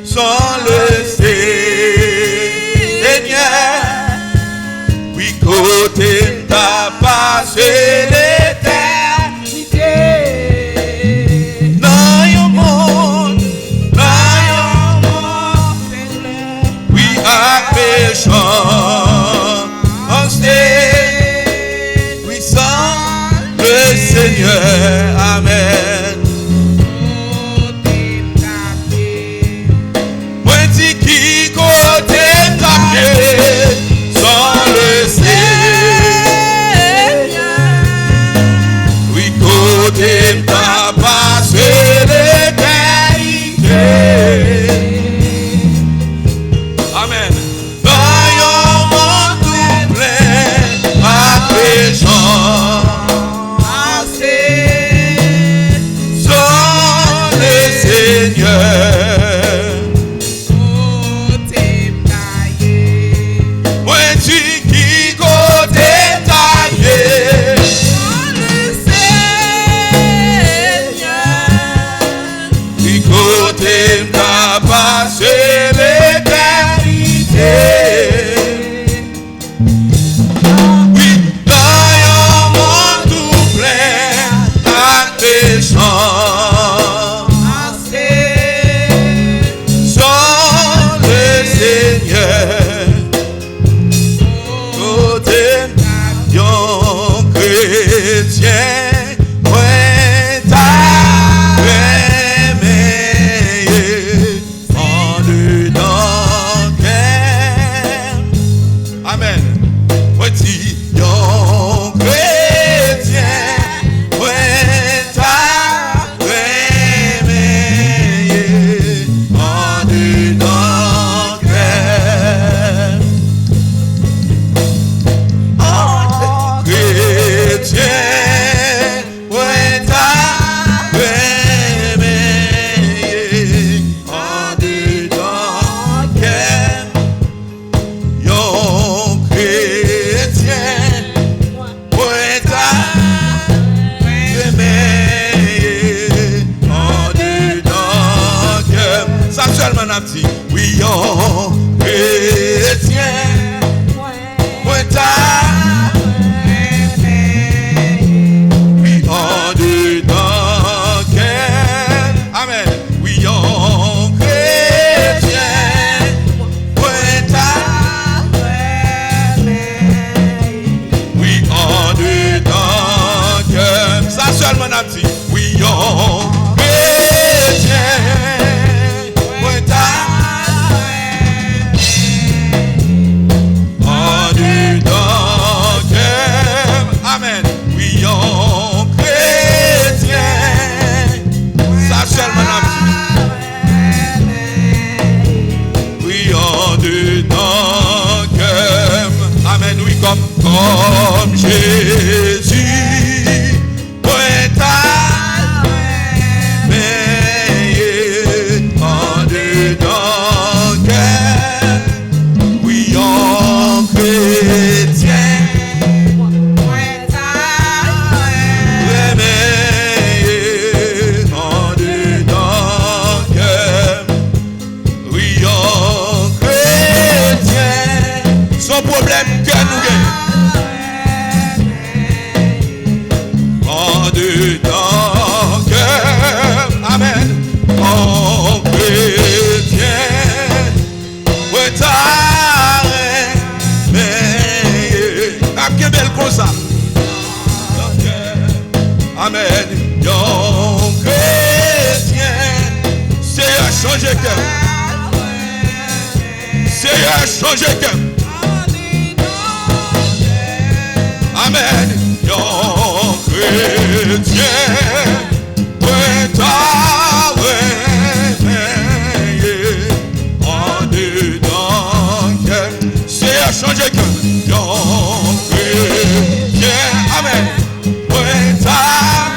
sans le Seigneur. Oui, côté t'as passé l'éternité. Dans le monde, oui, à péchant, oui, sans le Seigneur. Amen. Moi dis qui côté ta pied sans le Seigneur. Oui, côté ta passé l'éternité. Amen. Dans un monde tout plein à péchant, sans le Seigneur. Moi dis qui côté taillé sans le Seigneur. Oui, côté t'as passé l'éternité. Oui, dans un monde tout plein à péchant, sans le Seigneur. Côté yon chrétien, ouais, t'as aimé en dedans qu'elle. Amen. Ouais, si yon chrétien, ouais, t'as aimé en dedans qu'elle. Chrétien, ouais, t'as aimé en dedans qu'elle. Yon chrétien, ouais, t'as aimé en dedans qu'elle. Ça seulement un petit, oui, yon chrétien, ouais, t'as en dedans qu'elle. Amen. Oui, en chrétien, ouais, t'as oui, en dedans qu'elle. Ça seulement un petit. Oui, en chrétien, ouais, t'as en dedans qu'elle. Amen. Oui, en chrétien, ça seulement un petit. Oui, en dedans qu'elle. Amen. Oui, comme Jésus, ouais, t'as aimé en dedans qu'elle. Oui, en chrétien, en dedans qu'elle. Oui, en chrétien, son problème que nous gagnons. En dedans qu'elle. Amen. En chrétien, ouais, t'as aimé. Ah, que belle comme ça. Amen. Yon chrétien, c'est à changer cœur. C'est à changer cœur. Amen. Yon chrétien, ouais, t'as aimé en dedans cœur. C'est à changer cœur. Yon chrétien, amen. Ouais, t'as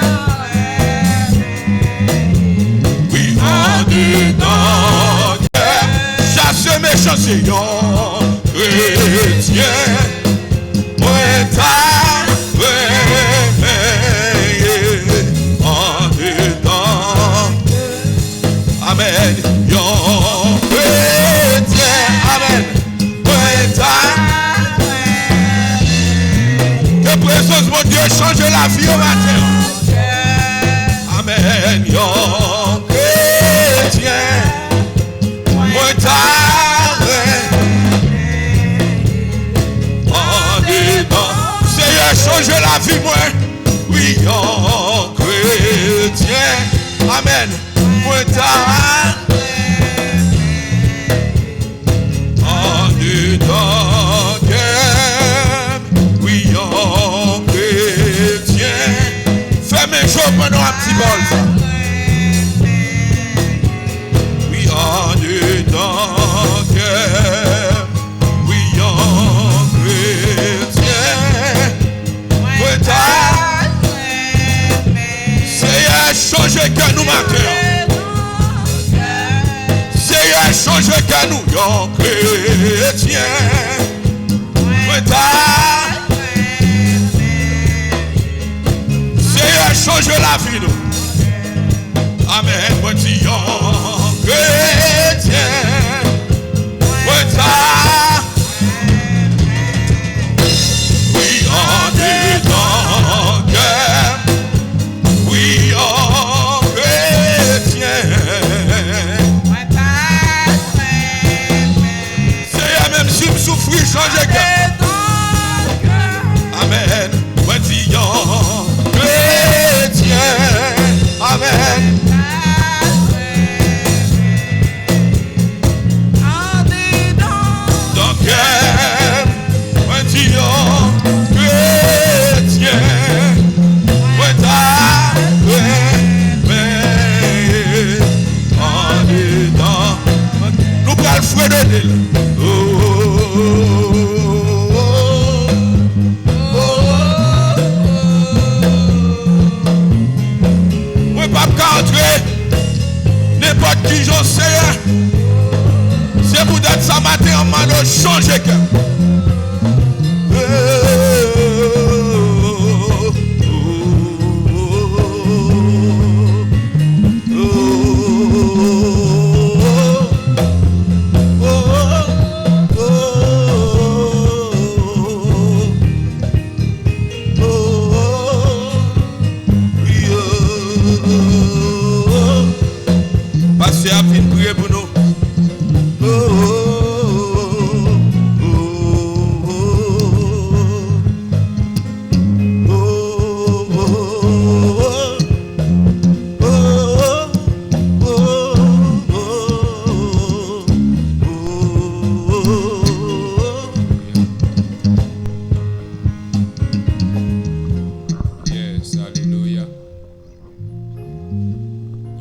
oui, en dedans cœur. Chasse méchant, c'est yon chrétien. Ouais, t'as en dedans. Amen. Yon changer la vie au matin. Amen. Yon chrétien, moi t'arrête en dedans. Seigneur, changer la vie, moi. Oui, yon chrétien. Amen. Moi t'arrête en dedans. Oui, yon chrétien. Fais-moi un jour, prenons un petit bol. Oui, en dedans. Oui, yon chrétien. Moi t'arrête. Seigneur, changer que nous matin. Seigneur, changer que nous, yon chrétien. Moi t'arrête. Seigneur, changer la vie nous. Amen. Moi dis yon chrétien. Moi t'arrête. Oui, en dedans. Oui, en chrétien. Seigneur, même si je souffre, changer cœur. Amen. Moi dis yon chrétien. Amen. Donc, moi dis yon chrétien. Moi t'arrête en dedans. Nous prenons le fouet de l'île. N'importe qui j'en sais, c'est pour d'être ça matin en main de changer cœur. Passez à fin prier pour nous. Yes, alléluia.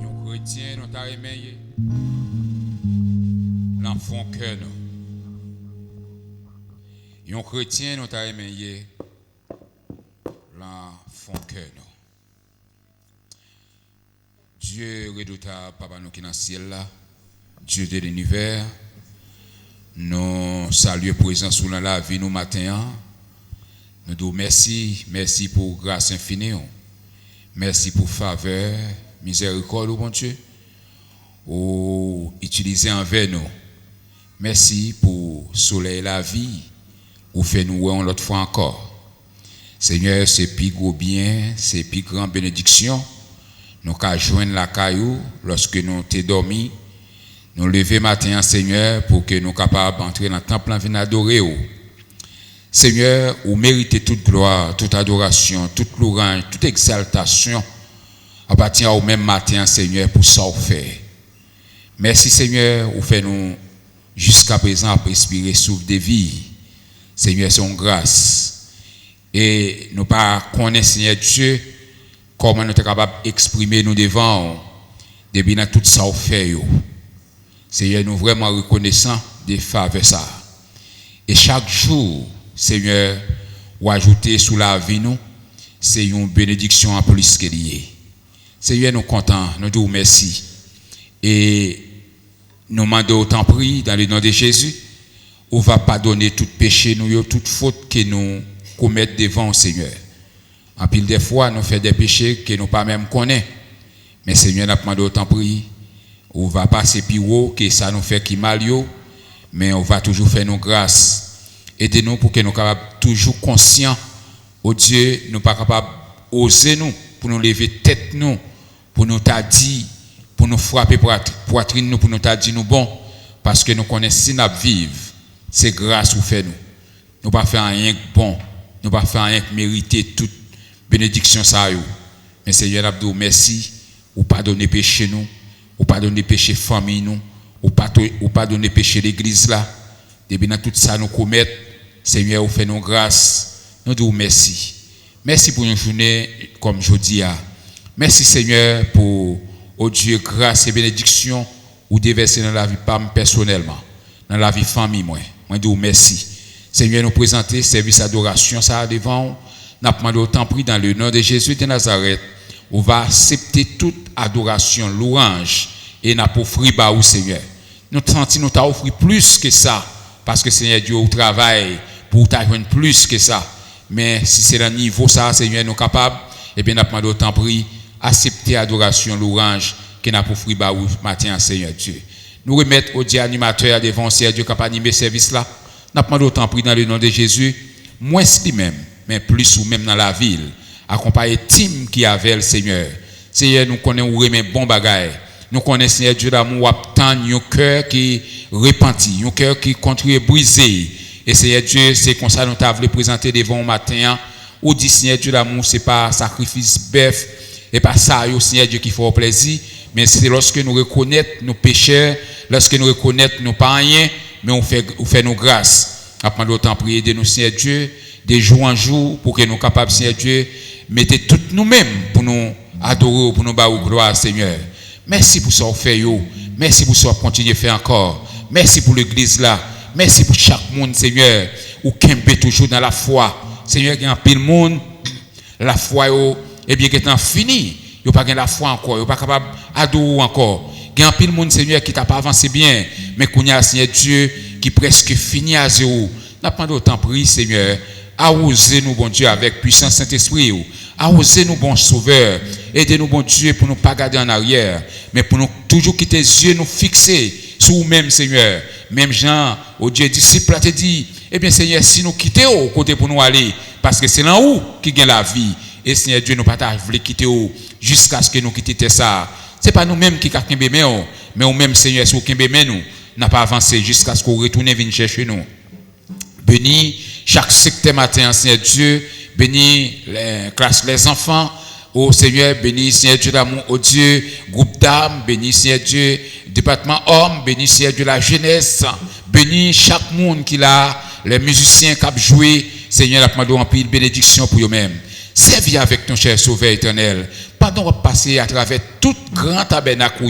Yon chrétien nous t'a remercié. L'enfant cœur nous. Yon chrétien nous t'a remercié. L'enfant cœur nous. Dieu redoutable, Papa nous qui est dans le ciel là, Dieu de l'univers, nous saluons présence sous la vie nous matin. Nous disons merci pour grâce infinie, merci pour faveur, miséricorde, bon Dieu, ou utiliser envers nous. Merci pour soleil la vie, ou fait nous voir l'autre fois encore. Seigneur, c'est plus gros bien, c'est plus grande bénédiction. Nous qu'à joindre la caillou lorsque nous t'es dormi. Nous lever matin, Seigneur, pour que nous capables d'entrer dans le temple en venir adorer. Seigneur, vous méritez toute gloire, toute adoration, toute louange, toute exaltation. Appartient au même matin, Seigneur, pour ça vous fait. Merci, Seigneur, vous faites nous jusqu'à présent respirer souffle de vie. Seigneur, c'est une grâce. Et nous pas connaître, Seigneur Dieu, comment nous sommes capables d'exprimer nous devant, depuis dans tout ça vous fait. Seigneur, nous vraiment reconnaissants des faveurs ça. Et chaque jour, Seigneur, ou ajouter sous la vie nous, c'est une bénédiction en plus que liée. Seigneur, nous contents, nous disons merci. Et nous demandons autant prix dans le nom de Jésus, on va pardonner tout péché, nous, toute faute que nous commettons devant le Seigneur. En pile des fois, nous faisons des péchés que nous pas même connaissons. Mais Seigneur, nous demandons autant prix, on va passer plus haut que ça nous fait qui mal, mais on va toujours faire nos grâces. Aidez-nous pour que nous soyons toujours conscients oh Dieu, nous pas capables oser nous pour nous lever tête nous, pour nous t'a dit, pour nous frapper poitrine nous, pour nous t'a dit nous bon, parce que nous connaissons si nous vivons, c'est grâce vous fait nous. Nous pas faire rien que bon, nous pas faire rien que mériter toute bénédiction ça yo. Mais Seigneur Abdou, merci, ou pardonner péché nous, ou pardonner péché famille nous, ou pardonner péché l'église là. Depuis dans tout ça nous commettre, Seigneur, vous fait nos grâces. Nous disons merci. Merci pour une journée comme jeudi. Merci Seigneur pour, oh Dieu, grâce et bénédiction ou déverser dans la vie pas personnellement, dans la vie famille moi. Moi dis merci. Seigneur, nous présenter service d'adoration ça devant. Nous demandons autant pris dans le nom de Jésus de Nazareth. On va accepter toute adoration, louange et n'a pas offrir bah au Seigneur. Nous sentons nous t'a offert plus que ça parce que Seigneur Dieu au travail pour t'ajoindre plus que ça. Mais si c'est le niveau ça, Seigneur nous capable, et bien nous demandons autant pris accepter adoration, louange que n'a pas offrir bah au matin Seigneur Dieu. Nous remettre au Dieu animateur devant Seigneur Dieu capable animer service là. Nous demandons autant pris dans le nom de Jésus, moins lui-même, mais plus ou même dans la ville. Accompagner team qui avait le Seigneur. Seigneur, nous connaissons où remet bon bagaille. Nous connaissons Seigneur Dieu d'amour, obtenu un cœur qui repenti, un cœur qui continue brisé. Et Seigneur Dieu, c'est comme ça nous t'avons présenté devant le matin. Ou dit Seigneur Dieu d'amour, c'est pas sacrifice bœuf et pas ça, Seigneur Dieu qui fait plaisir, mais c'est lorsque nous reconnaissons nos pécheurs, lorsque nous reconnaissons nos pas rien, mais on fait nos grâces. Après d'autant prier de nous Seigneur Dieu, de jour en jour pour que nous capables Seigneur Dieu mettez tout nous-mêmes pour nous adorer, pour nous battre gloire, Seigneur. Merci pour ça qu'on fait. Merci pour ça qu'on continue à faire encore. Merci pour l'église là. Merci pour chaque monde, Seigneur. Ou qui toujours dans la foi. Seigneur, il y a un pile monde. La foi, eh bien, qui est fini. Il n'y a pas la foi encore. Il n'y a pas capable d'adorer encore. Il y a un pile monde, Seigneur, qui t'a pas avancé bien. Mais qu'on y a, Seigneur Dieu, qui presque fini à zéro. N'a pas d'autant prier, Seigneur. Arrosez-nous, bon Dieu, avec puissance Saint-Esprit. Arrosez-nous, bon Sauveur. Aidez-nous, bon Dieu, pour ne pas garder en arrière, mais pour nous toujours quitter les yeux, nous fixer sur nous-mêmes, Seigneur. Même Jean, au Dieu disciple, a te dit, eh bien, Seigneur, si nous quittons au côté pour nous aller, parce que c'est là où qui gagne la vie. Et Seigneur Dieu, nous ne pas voulu quitter jusqu'à ce que nous quittions ça. Ce n'est pas nous-mêmes qui avons mais nous-mêmes, Seigneur, si nous n'a pas avancé jusqu'à ce qu'on retourne venir chercher nous. Bénis chaque secteur matin, Seigneur Dieu. Bénis les enfants. Oh Seigneur, bénis Seigneur Dieu d'amour, oh Dieu, groupe d'âmes, bénis Seigneur Dieu, département homme, bénis Seigneur Dieu la jeunesse, bénis chaque monde qui a, les musiciens qui ont joué, Seigneur, la demandé en pile bénédiction pour eux-mêmes. Servis avec ton cher Sauveur éternel. Pardon, passer à travers tout grand tabernacle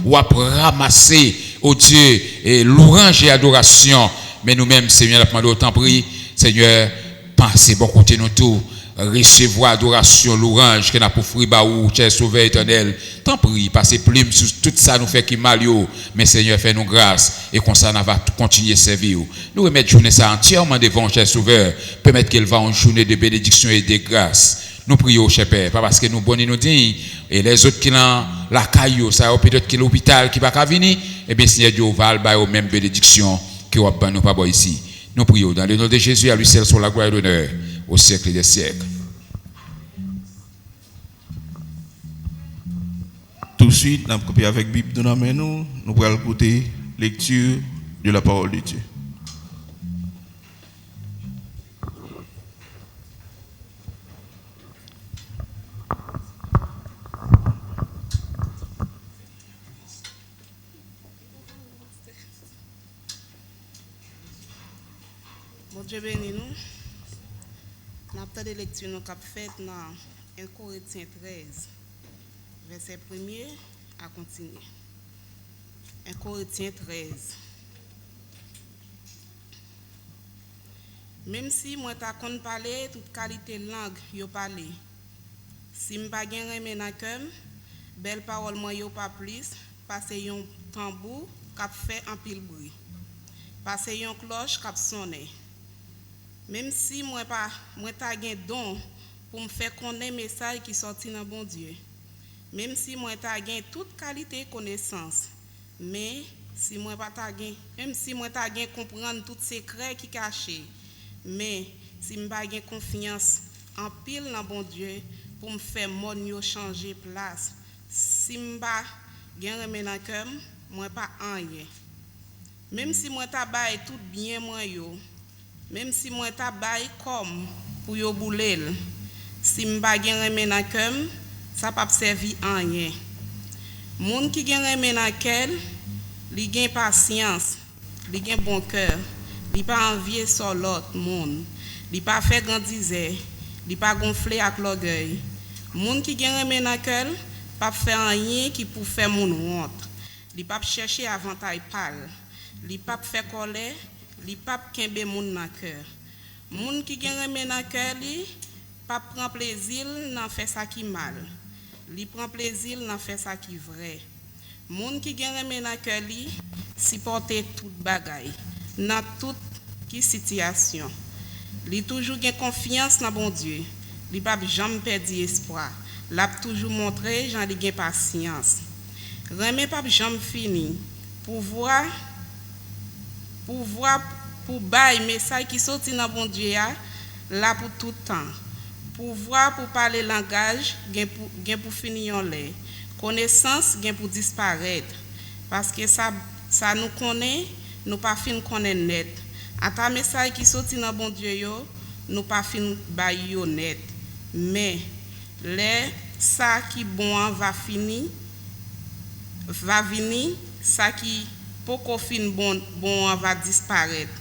ou à ramasser, oh Dieu, et louange et adoration. Mais nous-mêmes, Seigneur, la demandé autant pris, Seigneur, pensez bon côté nous tout. Recevoir adoration, louange, que n'a pas offert baou, cher Sauveur éternel. Tant prie, passez plume sur tout ça nous fait qui mal yo. Mais Seigneur, fais nous grâce. Et comme ça, nous va continuer à servir. Nous remettre journée ça entièrement devant, cher Sauveur. Permettre qu'elle va en journée de bénédiction et de grâce. Nous prions, cher Père, pas parce que nous bonnes nous disons, et les autres qui ont la caillou, ça peut-être qui l'hôpital qui va pas venir, et bien Seigneur Dieu va le bailler aux mêmes bénédictions que nous pas ici. Nous prions dans le nom de Jésus, à lui seul sur la gloire et l'honneur, au siècle des siècles. Tout de suite, nous avons copié avec la Bible de nous, nous allons écouter lecture de la parole de Dieu. Bon Dieu bénis nous. Nous avons des lectures nous avons faites dans 1 Corinthiens 13, verset 1er à continuer. 1 Corinthiens 13. Même si moi ta kon parler toute qualité de langue yo parler. Si m'pa gen remè nan kèm, belle parole moi yo pas plus, parce yon tambour k'ap fait en pile bruit. Parce yon cloche k'ap sonner. Même si moi ta gen don pour me faire connaître message qui sorti dans bon Dieu. Même si moi ta gen toute qualité connaissance, mais si moi pas ta gen, même si moi ta gen comprendre tout secret qui caché, mais si m'pa gen confiance en pile dans bon Dieu pour me faire monde yo changer place. Si m'pa gen remen dans cœur, moi pas rien. Même si moi ta bail tout bien moi yo, même si moi ta bail comme pour yo boulel, si m'pa gen remen dans cœur, ça pas servir rien. Moun qui gen remen dans cœur, li gen patience, li gen bon cœur, li pas envier sur l'autre monde, li pas fait grandiser, li pas gonfler avec l'orgueil. Moun qui gen remen dans cœur, pas faire rien qui pour faire moun honte. Li pas chercher avantage pâle. Li pas faire colère, li pas kembe moun dans cœur. Moun qui gen remen dans cœur li pas prend plaisir dans faire ça qui mal. Li prend plaisir dans faire ça qui vrai. Moun qui gen remen dans cœur li supporter toute bagaille dans toute qui situation. Li toujours gen confiance dans bon Dieu. Li pas jamais perdre espoir. L'a toujours montré j'en li gen patience. Remen pas jamais fini. Pouvoir pour bail message qui sorti dans bon Dieu là pour tout temps. Pouvoir pour parler langage gen pour finir en l'air. Connaissance gen pour disparaître parce que ça nous connaît, nous pas fin connaître net. À ta message qui sorti dans bon Dieu yo, nous pas fin bail yo net. Mais les ça qui bon va venir, ça qui poko fin bon va disparaître.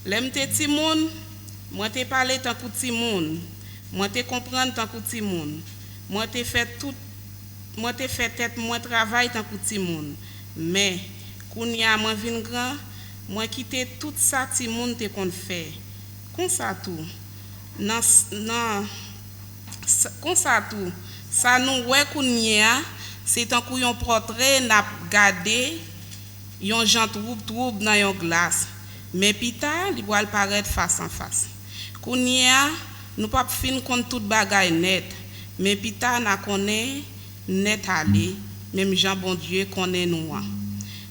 L'aime te ti moun, moi te parler tant que ti moun, moi te comprendre tant que ti moun, moi te fait tête moi travail tant que ti moun. Mais kounya moi vinn grand, moi quitter tout ça ti moun te kon fait. Comme ça tout. Non comme ça tout. Ça nous ouais kounya, c'est tant que yon portrait n'a gardé yon jan trouble dans yon glace. Mais pita li boal paraître face en face. Kounya nous pas fin compte toute bagaille net. Mais pita na connaît net aller, même Jean bon Dieu connaît nous.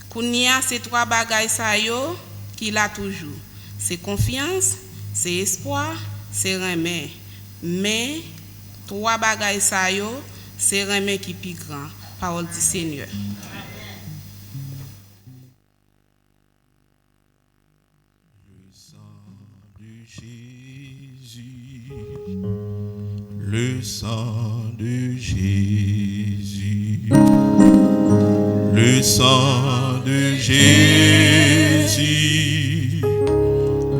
Kounya c'est trois bagailles ça yo qui l'a toujours. C'est confiance, c'est espoir, c'est remet. Mais trois bagailles ça yo, c'est remet qui plus grand. Parole du Seigneur. Le sang de Jésus, le sang de Jésus,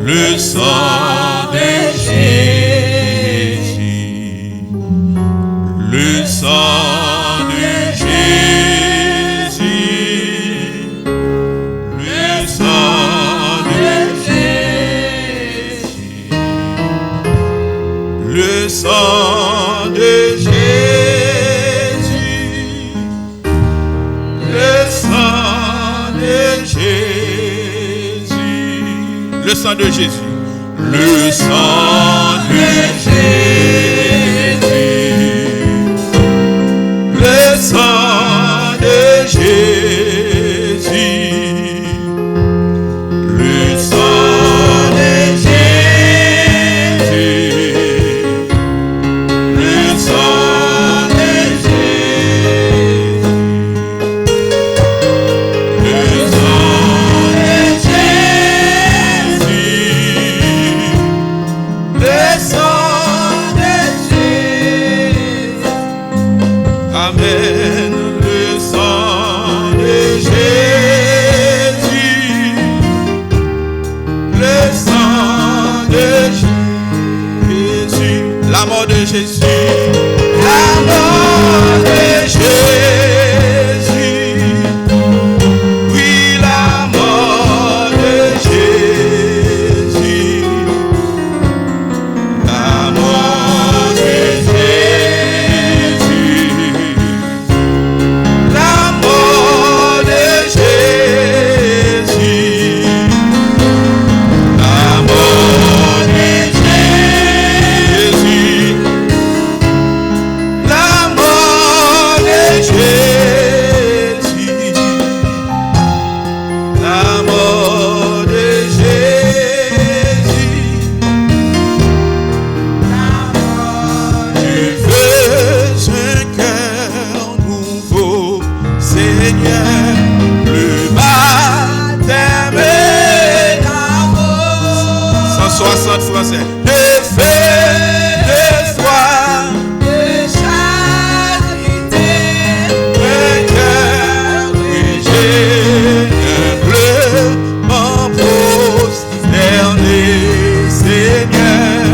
le sang de Jésus, le sang de Jésus, le sang de Jésus, le sang de Jésus, le sang de Jésus, le sang de Jésus, le sang de Jésus, le sang de Jésus, le sang de Jésus, le sang de Jésus, le sang de Jésus, le sang français. De feu, de foi, de charité, un cœur brigé, un bleu, en prosterné, Seigneur.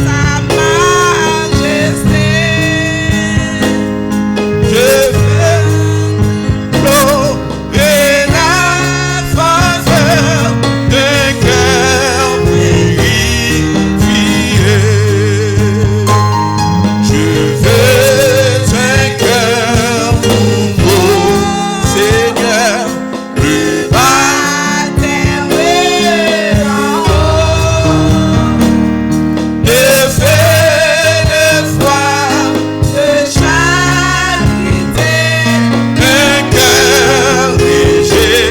Ta majesté, Je veux pleurer la faveur d'un cœur purifié. Je veux un cœur nouveau, Seigneur, le baptême en eau, de feu, de foi, de charité, un cœur léger,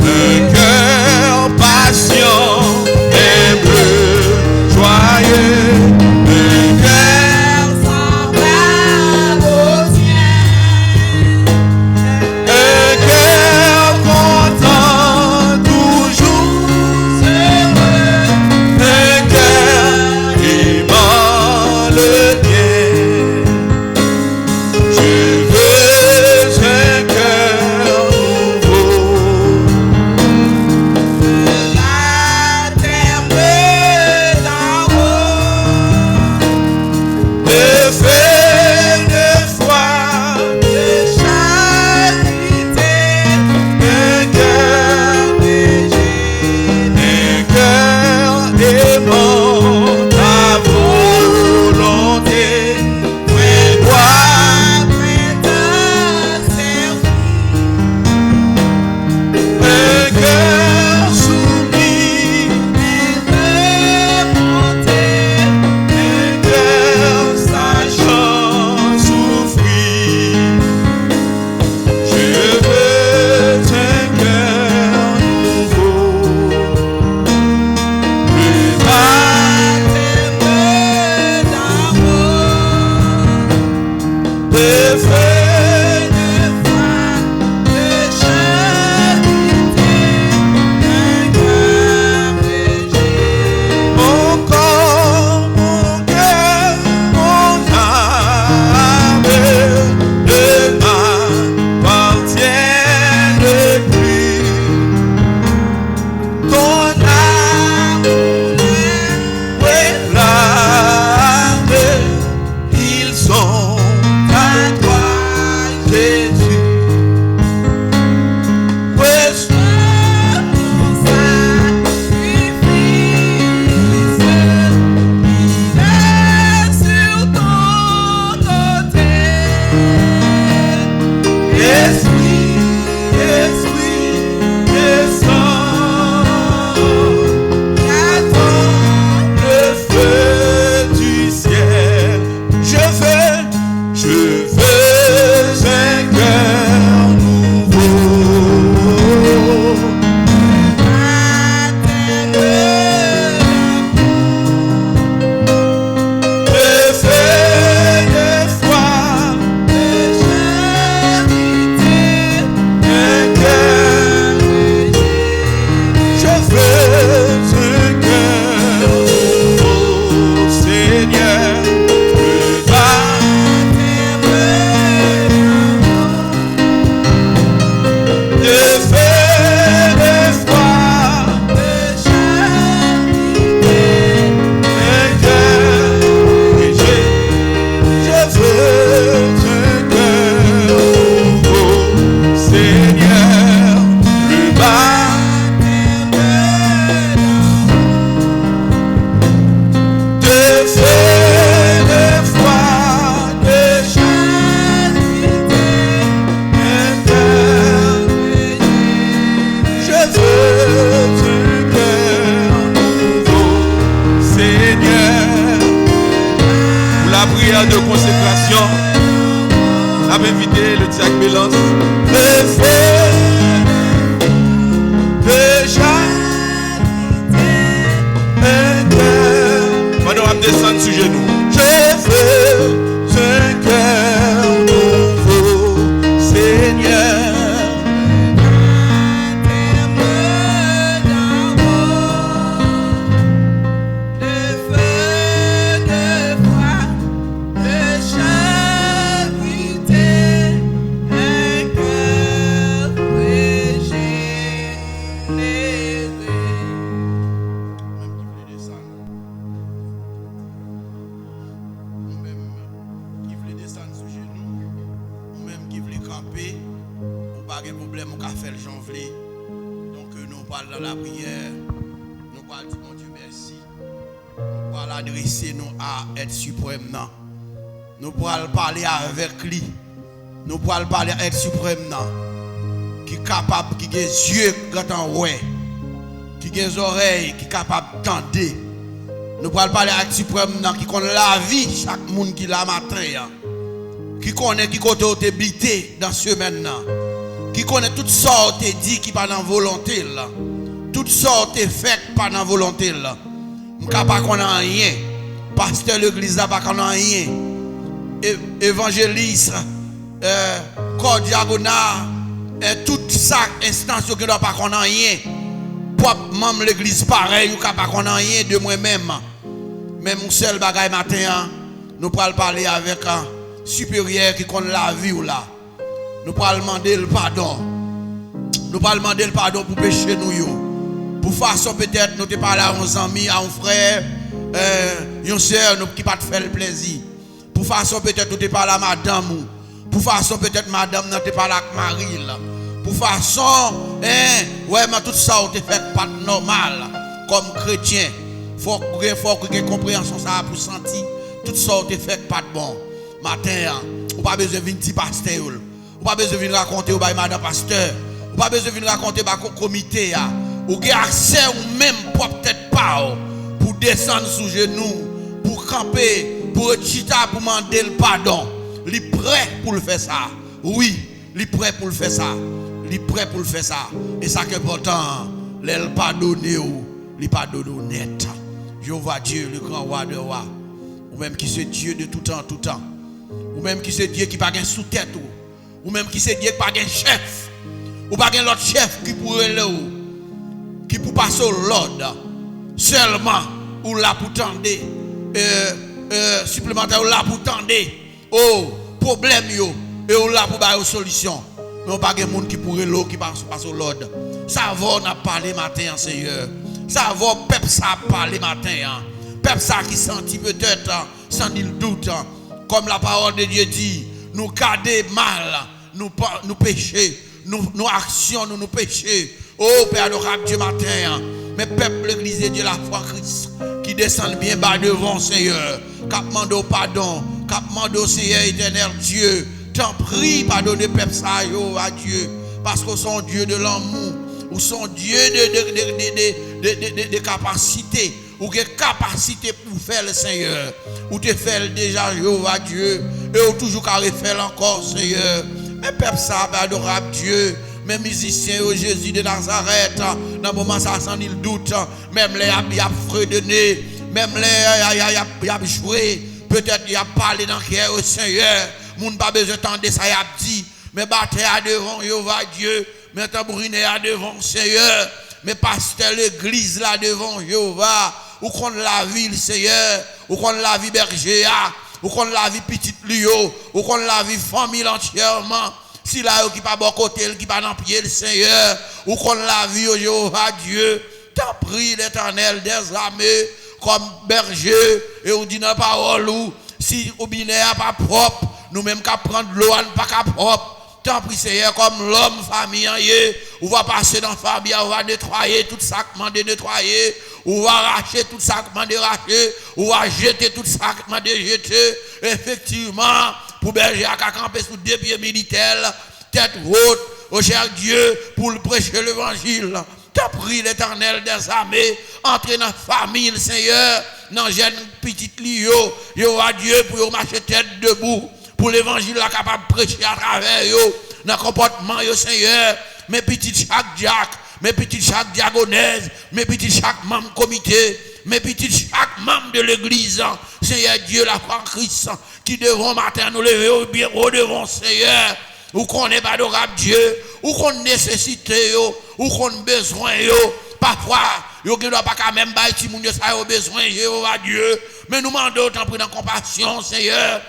un cœur patient, humble, joyeux, un cœur semblable au tien, un cœur content, toujours heureux, un cœur aimant le bien. Je veux un cœur nouveau, baptême d'en haut, de feu, de foi, de charité, un cœur léger, un cœur aimant ta volonté, prévoit un cœur soumis, un cœur sachant souffrir. Je veux un cœur nouveau, le baptême d'en haut, de feu, de foi, de charité, un cœur léger, mon corps, mon cœur, mon âme, ne m'appartiennent plus. Ton amour est l'âme, ils sont à toi, Jésus. Reçois mon sacrifice, il est sur ton autel. Esprit, Esprit, descends, attends le feu du ciel. Je veux un cœur nouveau, Baptême de feu, de foi, de charité, un cœur léger, je veux un cœur nouveau, Seigneur, le baptême de feu, de foi, de charité, un cœur léger. Je veux un cœur nouveau, Seigneur, le baptême de feu, de foi, de charité, un cœur léger. Je veux un cœur nouveau, Seigneur. Pour la prière de consécration, on a invité le diacre Mélance. De feu, de charité, un cœur. Pendant qu'on va descendre sur genoux. Je veux un cœur nouveau, Seigneur. parler. Donc nous parlons dans la prière. Nous parlons dire mon Dieu merci. Nous parlons adresser nous à être suprême. Nous parlons parler avec lui. Nous parlons parler à être suprême. Qui est capable, qui a des yeux quand on ouais. Qui a des oreilles, qui est capable d'entendre. Nous parlons parler avec suprême qui connaît la vie chaque monde qui la matin. Qui connaît qui côté t'es bité dans ce semaine qui connaît toutes sortes t'es dit qui pas dans volonté là toutes sortes t'es fait pas dans volonté là m'ka pas connait rien pasteur l'église là pas connait rien évangéliste corps diagonal tout ça instance qui doit pas connait rien propre membre l'église pareil ou pas connait rien de moi-même mais mon seul bagaille matin nous parlons parler avec supérieur qui connaît la vie ou là. Nous pas demander le pardon. Nous pas demander le pardon pour pécher nous yo. Pour façon peut-être nous te parler à un ami, à un frère, une sœur nous qui pas te faire le plaisir. Pour façon peut-être nous te parler à madame ou. Pour façon peut-être madame nous te parler avec Marie là. Pour façon ouais mais tout ça on te fait pas normal comme chrétien. Faut que ait compréhension ça pour sentir tout ça on te fait pas de bon. Matin, ou pas besoin de venir dire pasteur, ou pas besoin de venir raconter ou madame pasteur, ou pas besoin de venir raconter au comité, ou avez accès ou même peut-être pas pour descendre sous genoux, pour camper, pour chita, pour demander le pardon. Il est prêt pour le faire ça. Oui, il est prêt pour le faire ça. Il est prêt pour le faire ça. Et ça qui est important, il pardonne ou il pardonne net. Jéhovah Dieu, le grand roi de rois, ou même qui c'est Dieu de tout temps, tout temps. Ou même qui c'est Dieu qui n'a pas sous-tête. Ou même qui c'est Dieu qui n'a pas chef. Ou pas l'autre chef qui pourrait le qui pour passer l'ordre. Seulement, ou là pour tendre. Supplémentaire, ou là pour tendre. Oh, problème yo. Et ou là pour avoir une solution. Mais on pas de monde qui pourrait l'eau qui passe l'ordre. Ça va, on a parlé matin, Seigneur. Ça va, peuple ça parler matin. Peuple ça qui sentit peut-être, sans nul doute. Comme la parole de Dieu dit, nous garder mal, nous pécher, nous actions, nous pécher. Oh Père adorable Dieu matin, mais peuple l'église de Dieu la foi Christ, qui descend bien bas devant Seigneur, qui demande au pardon, qui demande au Seigneur éternel Dieu, t'en prie pardonner peuple ça à Dieu, parce que son Dieu de l'amour, ou son Dieu de capacité, ou de capacité pour faire le Seigneur, ou te faire déjà Jéhovah Dieu, et ou toujours qu'à refaire encore Seigneur. Mais peuple ça, adorable Dieu, mes musiciens au Jésus de Nazareth, dans le moment ça sans nul doute, même les y a fredonné, même les y a joué, peut-être y a parlé dans le cœur au Seigneur, moun pas besoin d'entendre ça y a dit, mais bataille à devant Jéhovah Dieu, mais tambourinez à devant Seigneur, mais pasteur l'église là devant Jéhovah, ou qu'on la ville Seigneur, ou qu'on la vie berger, ou qu'on la vie petite Lio, ou qu'on la vie famille entièrement. Si là qui pas bon côté, qui pas dans pied le Seigneur, ou qu'on la vie au Jéhovah Dieu, t'en prie l'Éternel des armées comme berger, et on dit dans la parole ou si au binaire pas propre, nous même qu'à prendre l'eau pas qu'à propre. Tant pis Seigneur comme l'homme famille on va passer dans la famille, on va nettoyer tout ça de nettoyer, on va arracher tout ça de racher, on va jeter tout ça de jeter. Effectivement, pour berger à camper sous deux pieds militaires, tête haute, au cher Dieu, pour le prêcher l'évangile. T'as pris l'Éternel des armées, entrer dans la famille, le Seigneur, dans jeune petite Lio, yo à Dieu pour marcher tête debout. Pour l'évangile là capable de prêcher à travers yo dans le comportement yo Seigneur, mes petits chaque diacre, mes petits chaque diagonèse, mes petits chaque membre comité, mes petits chaque membre de l'église, Seigneur Dieu la foi en Christ, qui devant matin nous lever au bien au devant Seigneur, ou qu'on n'est pas adorable Dieu, ou qu'on nécessite yo, ou qu'on besoin yo, parfois yo ne doit pas quand même bailler si moun yo ça yo besoin Jéhovah Dieu, mais nous demandons autant pris dans compassion Seigneur.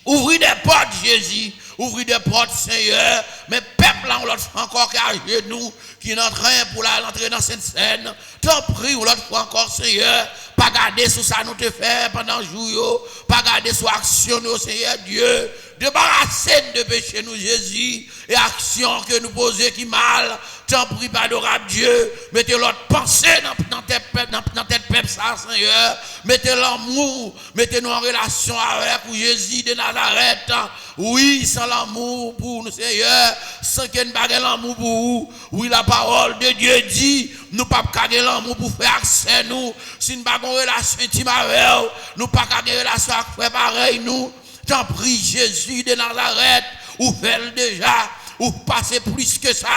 Ouvrez des portes, Jésus. Ouvrez des portes, Seigneur. Mais peuple, là, on l'autre fois encore qui a genoux, qui est en train pour l'entrer dans cette scène. T'en prie, on l'autre fois encore, Seigneur. pas garder sur ça nous te faire pendant le jour, pas garder sur action nous, Seigneur Dieu. Débarrassez de péché nous, Jésus, et action que nous posons qui mal. T'en prie, adorable Dieu. Mettez l'autre pensée dans tête peuple, ça, Seigneur. Mettez l'amour, mettez-nous en relation avec Jésus de Nazareth. Oui, sans l'amour pour nous, Seigneur, sans qu'il n'y ait pas l'amour pour vous. Oui, la parole de Dieu dit, nous ne pouvons pas garder l'amour pour faire accès nous. Si nous n'avons pas de relation intime avec vous, nous ne pouvons pas garder relation avec frère pareil nous. T'en prie, Jésus de Nazareth, ou faites déjà, ou passez plus que ça.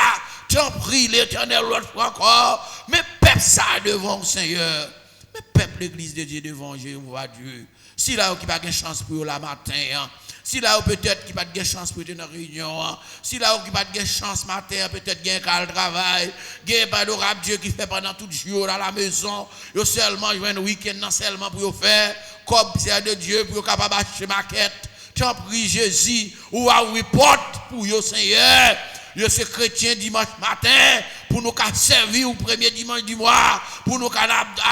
T'en prie, l'Éternel, l'autre fois encore. Mais peuple ça devant le Seigneur. Mais peuple l'église de Dieu devant Jéhovah Dieu. Si là, qui n'a pas de chance pour eux la matin, hein. Si là, peut-être qui n'a pas de chance pour eux dans la réunion, hein. Si là, qui n'a pas de chance matin, peut-être qu'il y a un travail, qu'il y a pas d'orable Dieu qui fait pendant tout le jour à la maison, yo seulement jouer un week-end seulement pour faire, comme c'est de Dieu, pour capable acheter maquette. T'en prie, Jésus, ou à report pour yo Seigneur. Yo c'est chrétien dimanche matin pour nous servir au premier dimanche du mois, pour nous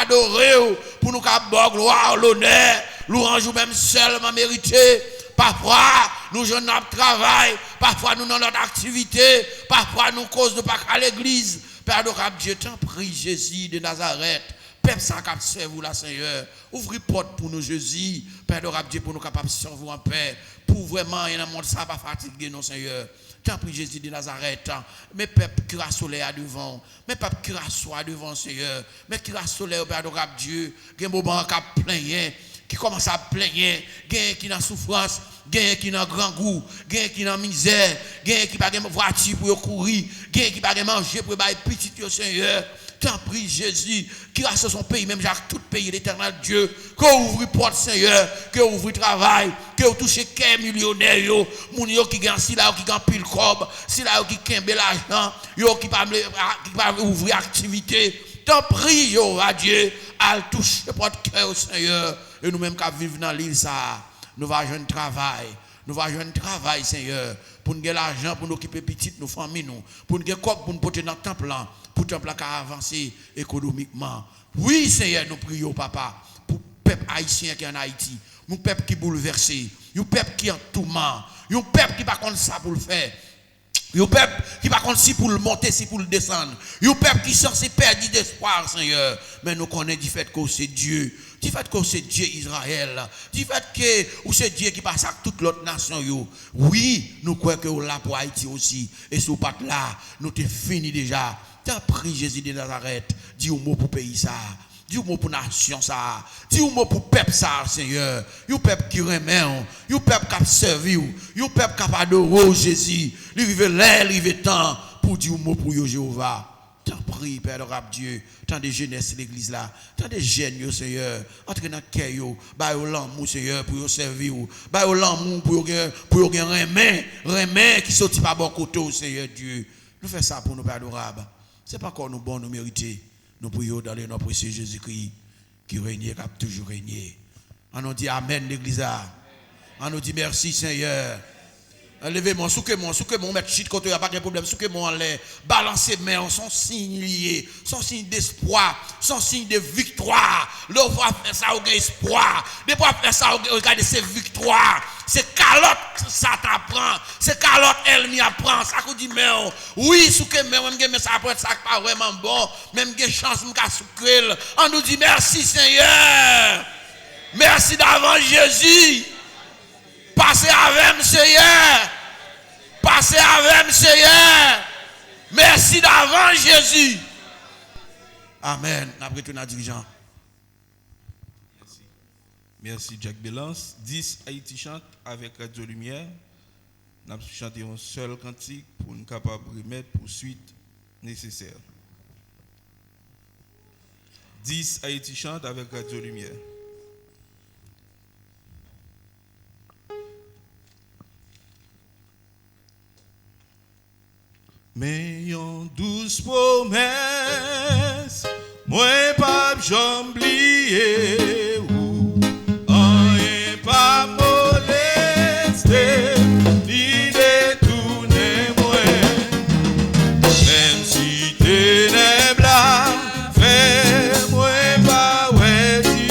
adorer, pour nous avoir gloire, l'honneur, louange ou même seulement mérité. Parfois nous jouons notre travail, parfois nous dans notre activité, parfois nous cause de pas à l'église. Père adorable Dieu, t'en prie Jésus de Nazareth. Peuple ça cap servir la Seigneur. Ouvrez porte pour nous Jésus. Père adorable Dieu pour nous capables de servir en paix. Pour vraiment il y a un monde ça pas fatiguer non Seigneur. T'as pris Jésus de Nazareth, mais peuple qui a soleil à devant, mais peuple qui a soleil devant Seigneur, mais qui a soleil au Père adorable Dieu, qui a un moment qui plaigner, qui commence à plaigner, qui a souffrance, qui a grand goût, qui a misère, qui n'a pas de voiture pour courir, qui n'a pas de manger pour bailler petit Seigneur. T'en prie Jésus, qui a son pays, même Jacques, tout pays, l'éternel Dieu, que ouvre porte Seigneur, que ouvre travail, que touche quel millionnaire, moun yo qui gagne si là qui gagne pile cob, si là qui kembe l'argent, yo qui pas ouvrir activité. T'en prie yo à Dieu, à toucher porte cœur Seigneur, et nous même qui vivons dans l'île ça, nous va jouer un travail. Nous allons jouer un travail, Seigneur, pour nous gagner l'argent, pour nous occuper petite nos familles, pour nous gagner pour nous porter dans le temple, pour que le temple avancer économiquement. Oui, Seigneur, nous prions, Papa, pour le peuple haïtien qui est en Haïti, nous peuple qui est bouleversé, nous peuple qui est en tourment, nous peuple qui n'a pas ça pour le faire. Yo peuple qui va compter si pour le monter, si pour le descendre. Yo peuple qui censé perdre d'espoir, Seigneur. Mais nous connaissons du fait que c'est Dieu. Du fait que c'est Dieu Israël. Du fait que c'est Dieu qui passe à toute l'autre nation. Yo. Oui, nous croyons que nous là pour Haïti aussi. Et si vous pas là, nous t'es fini déjà. T'as pris Jésus de Nazareth. Dis un mot pour pays ça. Dis un mot pour nation ça. Dis un mot pour peuple ça, Seigneur. You peuple qui remet, you peuple qui a servi, you peuple qui a adoré Jésus. Il arrive temps pour dire un mot pour Jéhovah. T'en prie, Père adorable Dieu. Tant de jeunesse l'église là. Tant de jeunes, Seigneur. Entre dans le cœur, bah l'amour, Seigneur, pour servir. Bah l'amour pour remet qui sortit par bon côté, Seigneur Dieu. Nous faisons ça pour nous, Père adorable. Ce n'est pas encore nous bons, nous mériter. Nous prions dans le nom précieux Jésus-Christ qui règne, qui a toujours régné. On nous dit Amen, l'église. On nous dit merci, Seigneur. Levez-moi, souquez-moi, mettre chute côté, il n'y a pas de problème, souquez-moi en l'air. Balancez main, son signe lié, son signe d'espoir, son signe de victoire. Là, on va faire ça, on a espoir. Depuis on faire ça, on regarde ces victoires. C'est calotte, ça t'apprend. C'est calotte, elle m'y apprend. Ça qu'on dit, mais oui, souquez-moi, même ça après, ça pas vraiment bon. Même que chance, m'ka souquer. On nous dit merci, Seigneur. Merci d'avance, Jésus. Passez avec Seigneur. Passez avec Seigneur. Merci d'avant Jésus. Amen. Après tout, dirigeant. Merci Jack Belance. 10 Haïti chante avec Radio Lumière. Nous avons chanté un seul cantique pour nous capables de remettre pour suite nécessaire. 10 Haïti chante avec Radio Lumière. Mais yon douce promesse, moi pas j'oublier ou rien pas molester ni détourner moi. Même si ténèbres là fait moi pas ouais si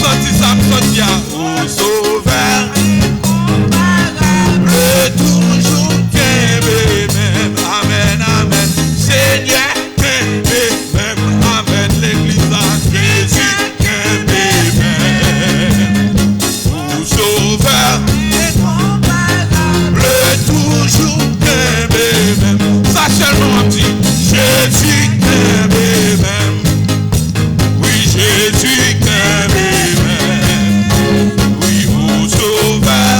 senti ça, me senti à au sauveur. Toujours qu'aimer même. Amen, amen. Seigneur, qu'aimer même. Amen. L'église à Jésus, qu'aimer même. Au sauveur. Toujours qu'aimer même. Ça seulement dit Jésus qu'aimer même. Oui, Jésus qu'aimer même. Oui, au sauveur.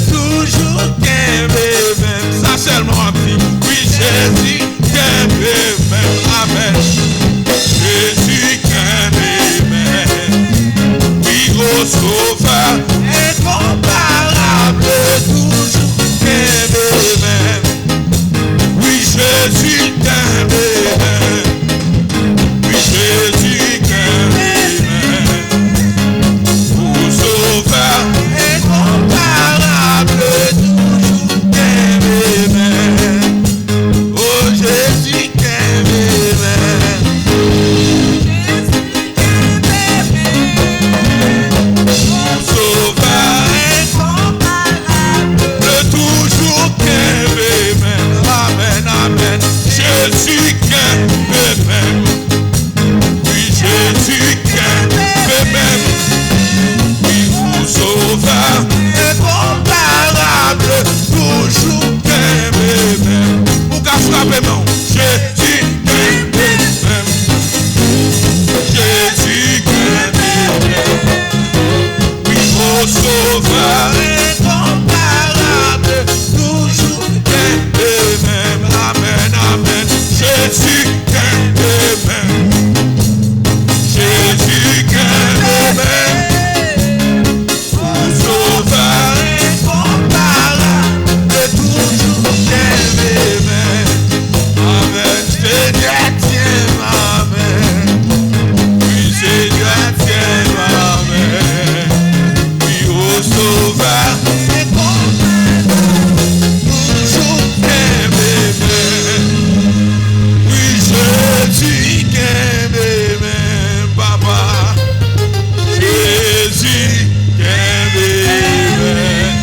Toujours qu'aimer même. Ça seulement dit oui, Jésus qu'aimer même. Amen. Jésus qu'aimer même. Oui, au sauveur. Incomparable. Toujours qu'aimer même. Oui, Jésus qu'aimer même. Oui, Jésus qu'aimer même. Au sauveur. Incomparable. Toujours qu'aimer même. Oh, Jésus qu'aimer même. Sauveur incomparable, toujours qu'aimer même. Amen, amen. Jésus qu'aimer même. Oui, Jésus qu'aimer même. Oui, vous sauveur incomparable, toujours qu'aimer même. Pour qu'à frapper mon Jésus qu'aimer même. Jésus qu'aimer même. Au sauveur incomparable, toujours qu'aimer même. Amen, amen. Jésus qu'aimer même. Jésus qu'aimer même. Au sauveur incomparable, toujours qu'aimer même. Amen. Seigneur, tiens ma main. Oui, Seigneur, tiens ma main. Sauveur, toujours qu'aimer même. Oui, Jésus qu'aimer même, papa. Jésus qu'aimer même.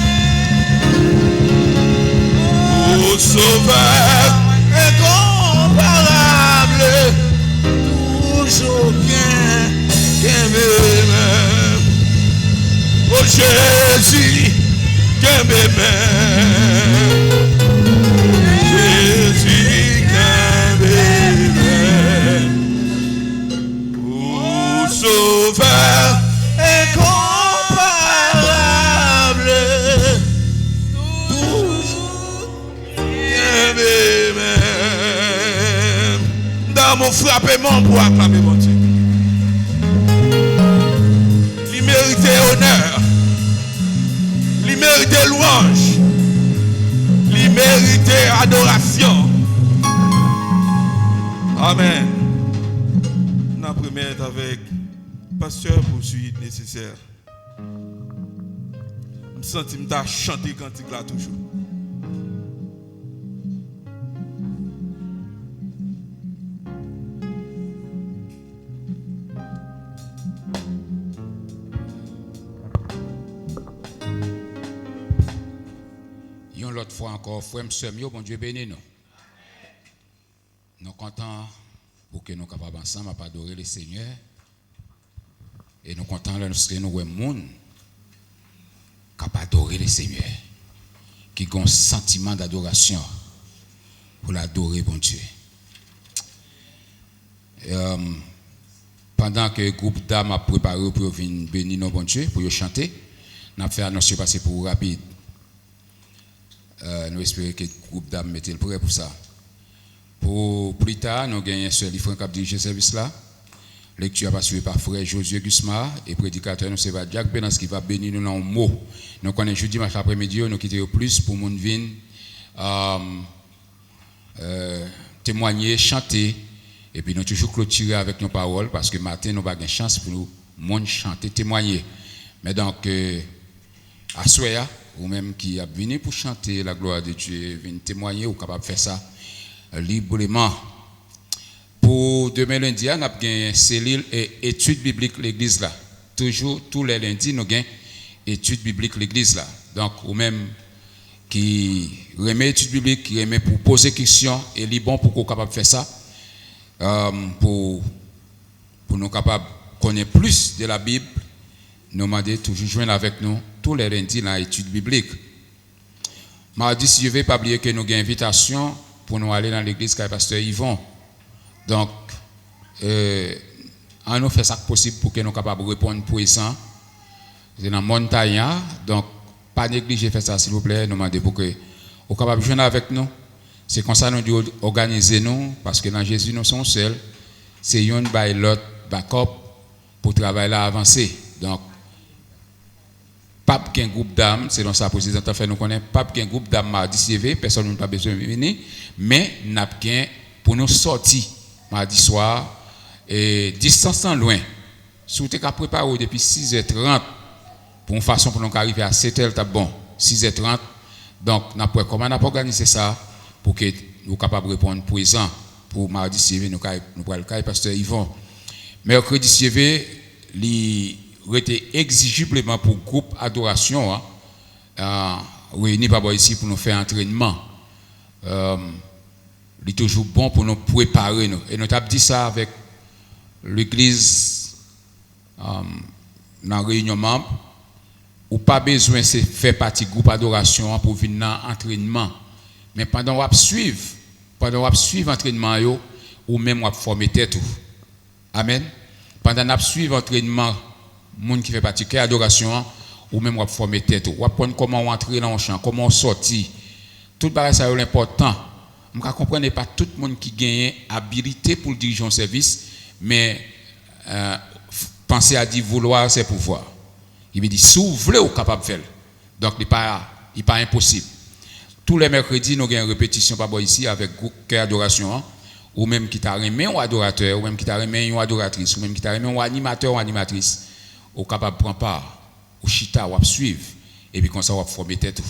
Oh, sauveur, incomparable, toujours qu'aimer même. Oh Jésus, qu'aimer même. Jésus, qu'aimer même. Oh sauveur, incomparable. Toujours qu'aimer même. Dans mon frappement pour acclamer mon Dieu. Il mérite honneur. Il mérite louange. Il mérite adoration. Amen. Nous première avec pasteur pour suite nécessaire. Je sens que je chanter cantique là toujours. L'autre fois encore, frère, monsieur, bon Dieu béni nous. Nous sommes contents pour que nous soyons capables ensemble à adorer le Seigneur. Et nous sommes contents de nous voir le monde capable d'adorer le Seigneur. Qui a un sentiment d'adoration pour l'adorer, bon Dieu. Pendant que le groupe d'âmes a préparé pour venir bénir nos bon Dieu, pour chanter, nous avons fait annoncer passer pour rapide. Nous espérons que le groupe d'âmes mette le prêt pour ça. Pour plus tard, nous avons un seul livre qui a dirigé ce service là. Lecture assurée par frère Josué Gusmar et prédicateur, nous c'est Jacques Benaz qui va bénir nous dans un mot. Nous connaissons jeudi marche après-midi, nous quittons plus pour mon vin témoigner, chanter et puis nous toujours clôturer avec nos paroles parce que matin nous avons une chance pour nous monde chanter, témoigner. Mais donc à soya ou même qui a venu pour chanter la gloire de Dieu, venir témoigner ou capable de faire ça librement. Pour demain lundi, on a une cellule et études bibliques l'église là. Toujours, tous les lundis, nous avons études bibliques l'église là. Donc, ou même qui remet études bibliques, qui remet pour poser questions, et il est bon pour qu'on soit capable de faire ça. Pour nous capables de connaître plus de la Bible, nous demandons toujours joindre avec nous tous les lundis dans l'étude biblique. Mardi, si je ne vais pas oublier que nous avons une invitation pour nous aller dans l'église avec le pasteur Yvon. Donc, on nous fait ça possible pour que nous soyons capables de répondre présent. C'est dans la montagne, donc pas négliger faire ça s'il vous plaît. Nous demandons pour que nous soyons capables de joindre avec nous. C'est comme ça que nous devons organiser nous, parce que dans Jésus nous sommes seuls. C'est une by l'autre backup pour travailler là avancer. Donc, pas qu'un groupe d'âmes, c'est dans sa présidente a fait nous connaître, pas qu'un groupe d'âmes mardi CV, personne n'a pas besoin de venir, mais n'a qu'un pour nous sortir mardi soir et distance en loin. Si vous êtes préparé depuis 6h30 pour une façon pour nous arriver à 7h, c'est bon, 6h30. Donc, comment on a organisé ça pour que nous soyons capables de répondre présent pour mardi CV, nous pourrons le cas, pasteur Yvon. Mercredi CV, il était exigiblement pour groupe adoration réunis par ici pour nous faire entraînement. Il est toujours bon pour nous préparer. Et nous avons dit ça avec l'église dans la réunion membre. Ou pas besoin de faire partie du groupe adoration pour venir dans l'entraînement. Mais pendant qu'on suivre l'entraînement, ou même on former tête. Amen. Pendant qu'on suivre l'entraînement, monde qui fait partie de l'adoration, ou même on former tête. Ou apprendre comment entrer dans le champ, comment sortir. Tout le ça est important. Je ne comprends pas tout le monde qui gagne habilité pour diriger un service, mais penser à dire vouloir, c'est pouvoir. Il me dit, si vous voulez, vous êtes capable de faire. Donc, il n'est pas impossible. Tous les mercredis, nous avons une répétition par ici avec groupe d'adoration, ou même qui t'a remis un adorateur, ou même qui t'a remis une adoratrice, ou même qui t'a remis un animateur ou animatrice, vous êtes capable de prendre part, ou chita, ou suivre, et puis comme ça, vous former tête.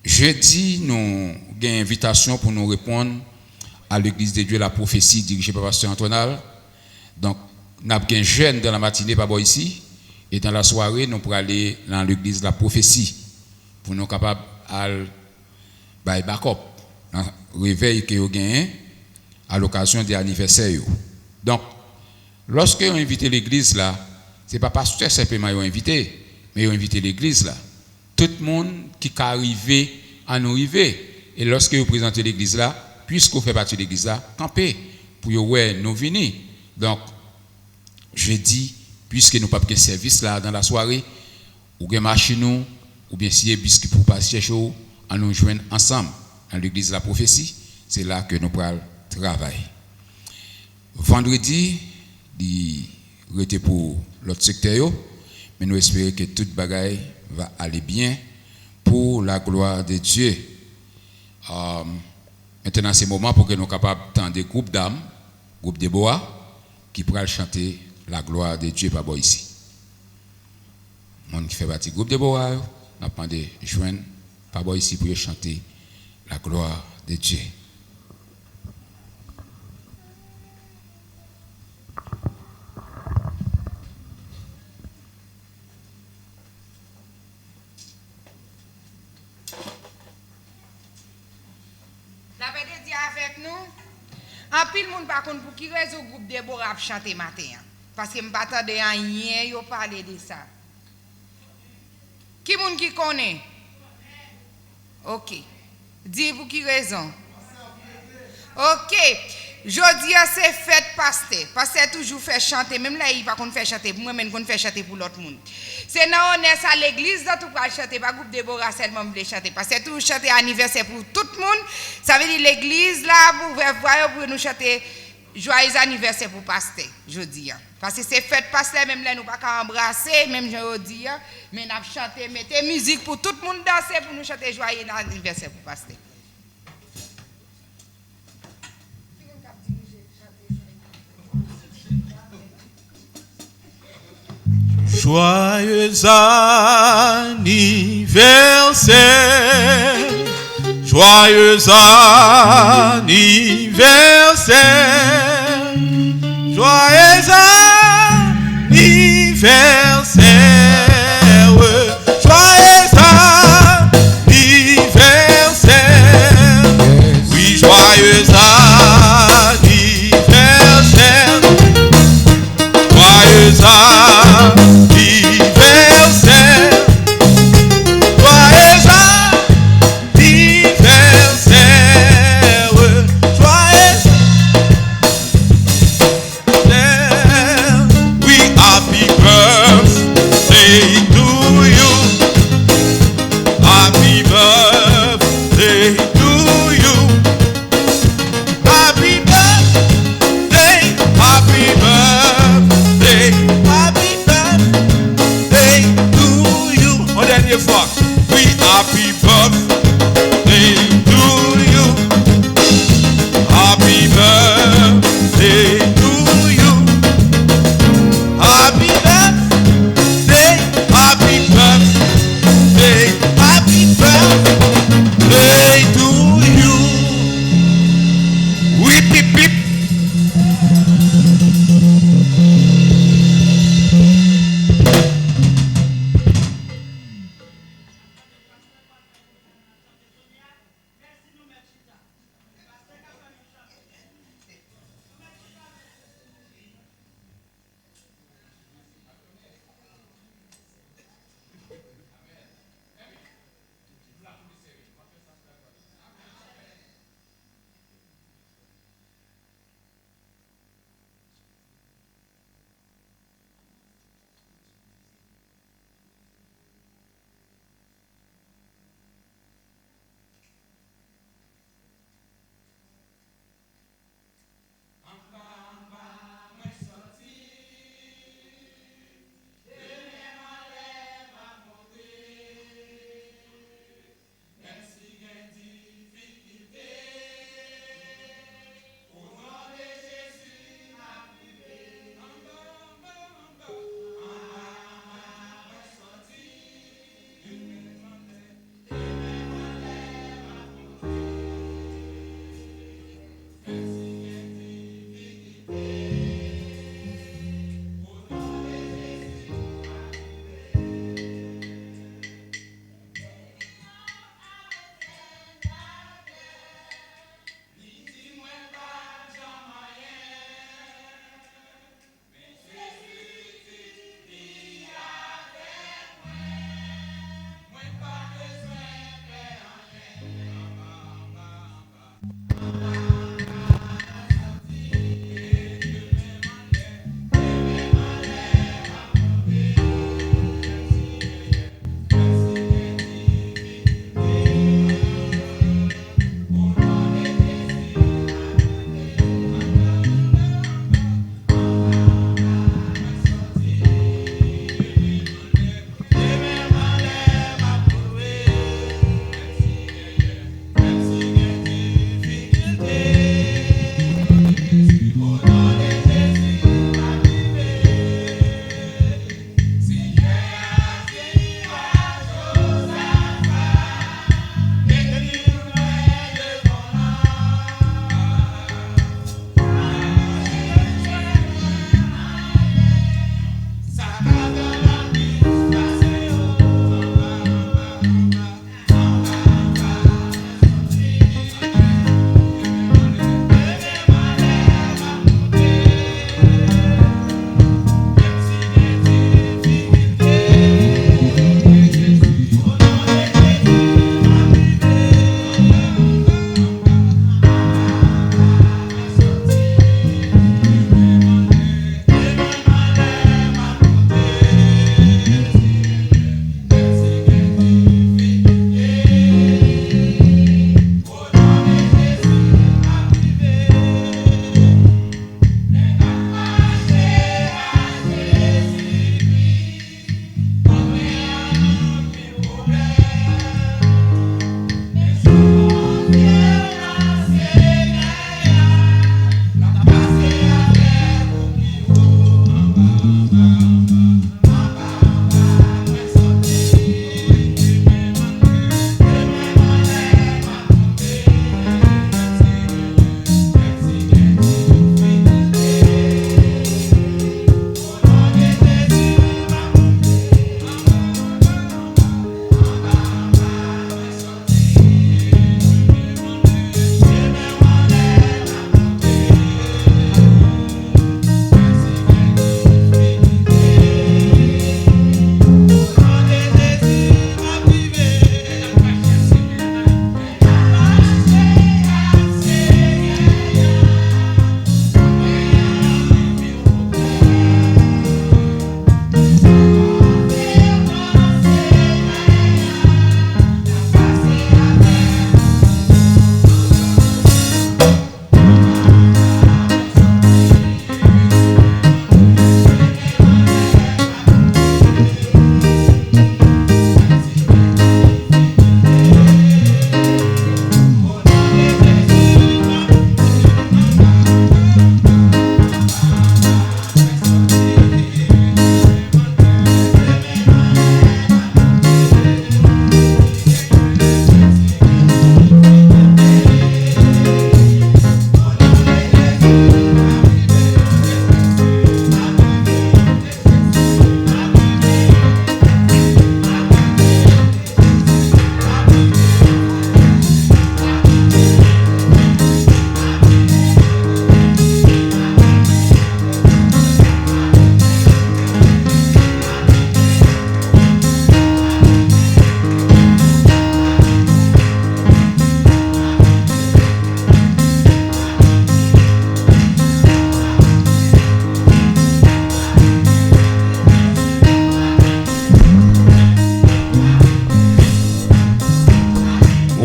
Jeudi, nous avons une invitation pour nous répondre à l'église de Dieu, la prophétie dirigée par pasteur Antonal. Donc, nous avons un jeune dans la matinée par ici. Et dans la soirée, nous pourrons aller dans l'église de la prophétie pour nous capables de faire backup, réveil que vous gagnez à l'occasion des anniversaires. Donc, lorsque vous invitez l'église là, ce n'est pas pasteur simplement vous invité, mais vous invitez l'église là. Tout le monde qui est arrivé à nous arriver. Et lorsque vous présentez l'église là, puisque vous faites partie de l'église là, campez pour nous venir. Donc, je dis, puisque nous n'avons pas de service là dans la soirée, ou bien marcher nous, ou bien si biscuit pour passer chaud, à nous joindre ensemble dans l'église de la prophétie, c'est là que nous pourrons travailler. Vendredi, il était pour l'autre secteur, mais nous espérons que toute bagaille va aller bien pour la gloire de Dieu. Maintenant, c'est le moment pour que nous soyons capables d'entendre des groupes d'âmes, groupe de bois, qui pourraient chanter la gloire de Dieu par ici. Le monde qui fait partie du groupe de bois, nous avons demandé de joindre par ici pour chanter la gloire de Dieu. La paix de Dieu avec nous. En pile monde par contre pour qui raison groupe de Déborah chanter matin parce que m'attendais rien yo parler de ça. Qui monde qui connaît? OK. Dis pour qui raison? OK. Jodi c'est fête pasteur. Pasteur toujours fait chanter même là il pas qu'on fait chanter pour moi même qu'on fait chanter pour l'autre monde. C'est dans honneur à l'église dans tout pas chanter pas groupe Déborah seulement me chanter parce que tout chanter anniversaire pour tout le monde. Ça veut dire l'église là pour nous chanter joyeux anniversaire pour pasteur jodi. Parce que c'est fête pasteur même là nous pas embrasser même jodi mais n'a chanter mettez musique pour tout le monde danser pour nous chanter joyeux anniversaire pour pasteur. Joyeux anniversaire, joyeux anniversaire, Joyeux anniversaire. Joyeux anniversaire. Oui, joyeux anniversaire. Joyeux anniversaire. Happy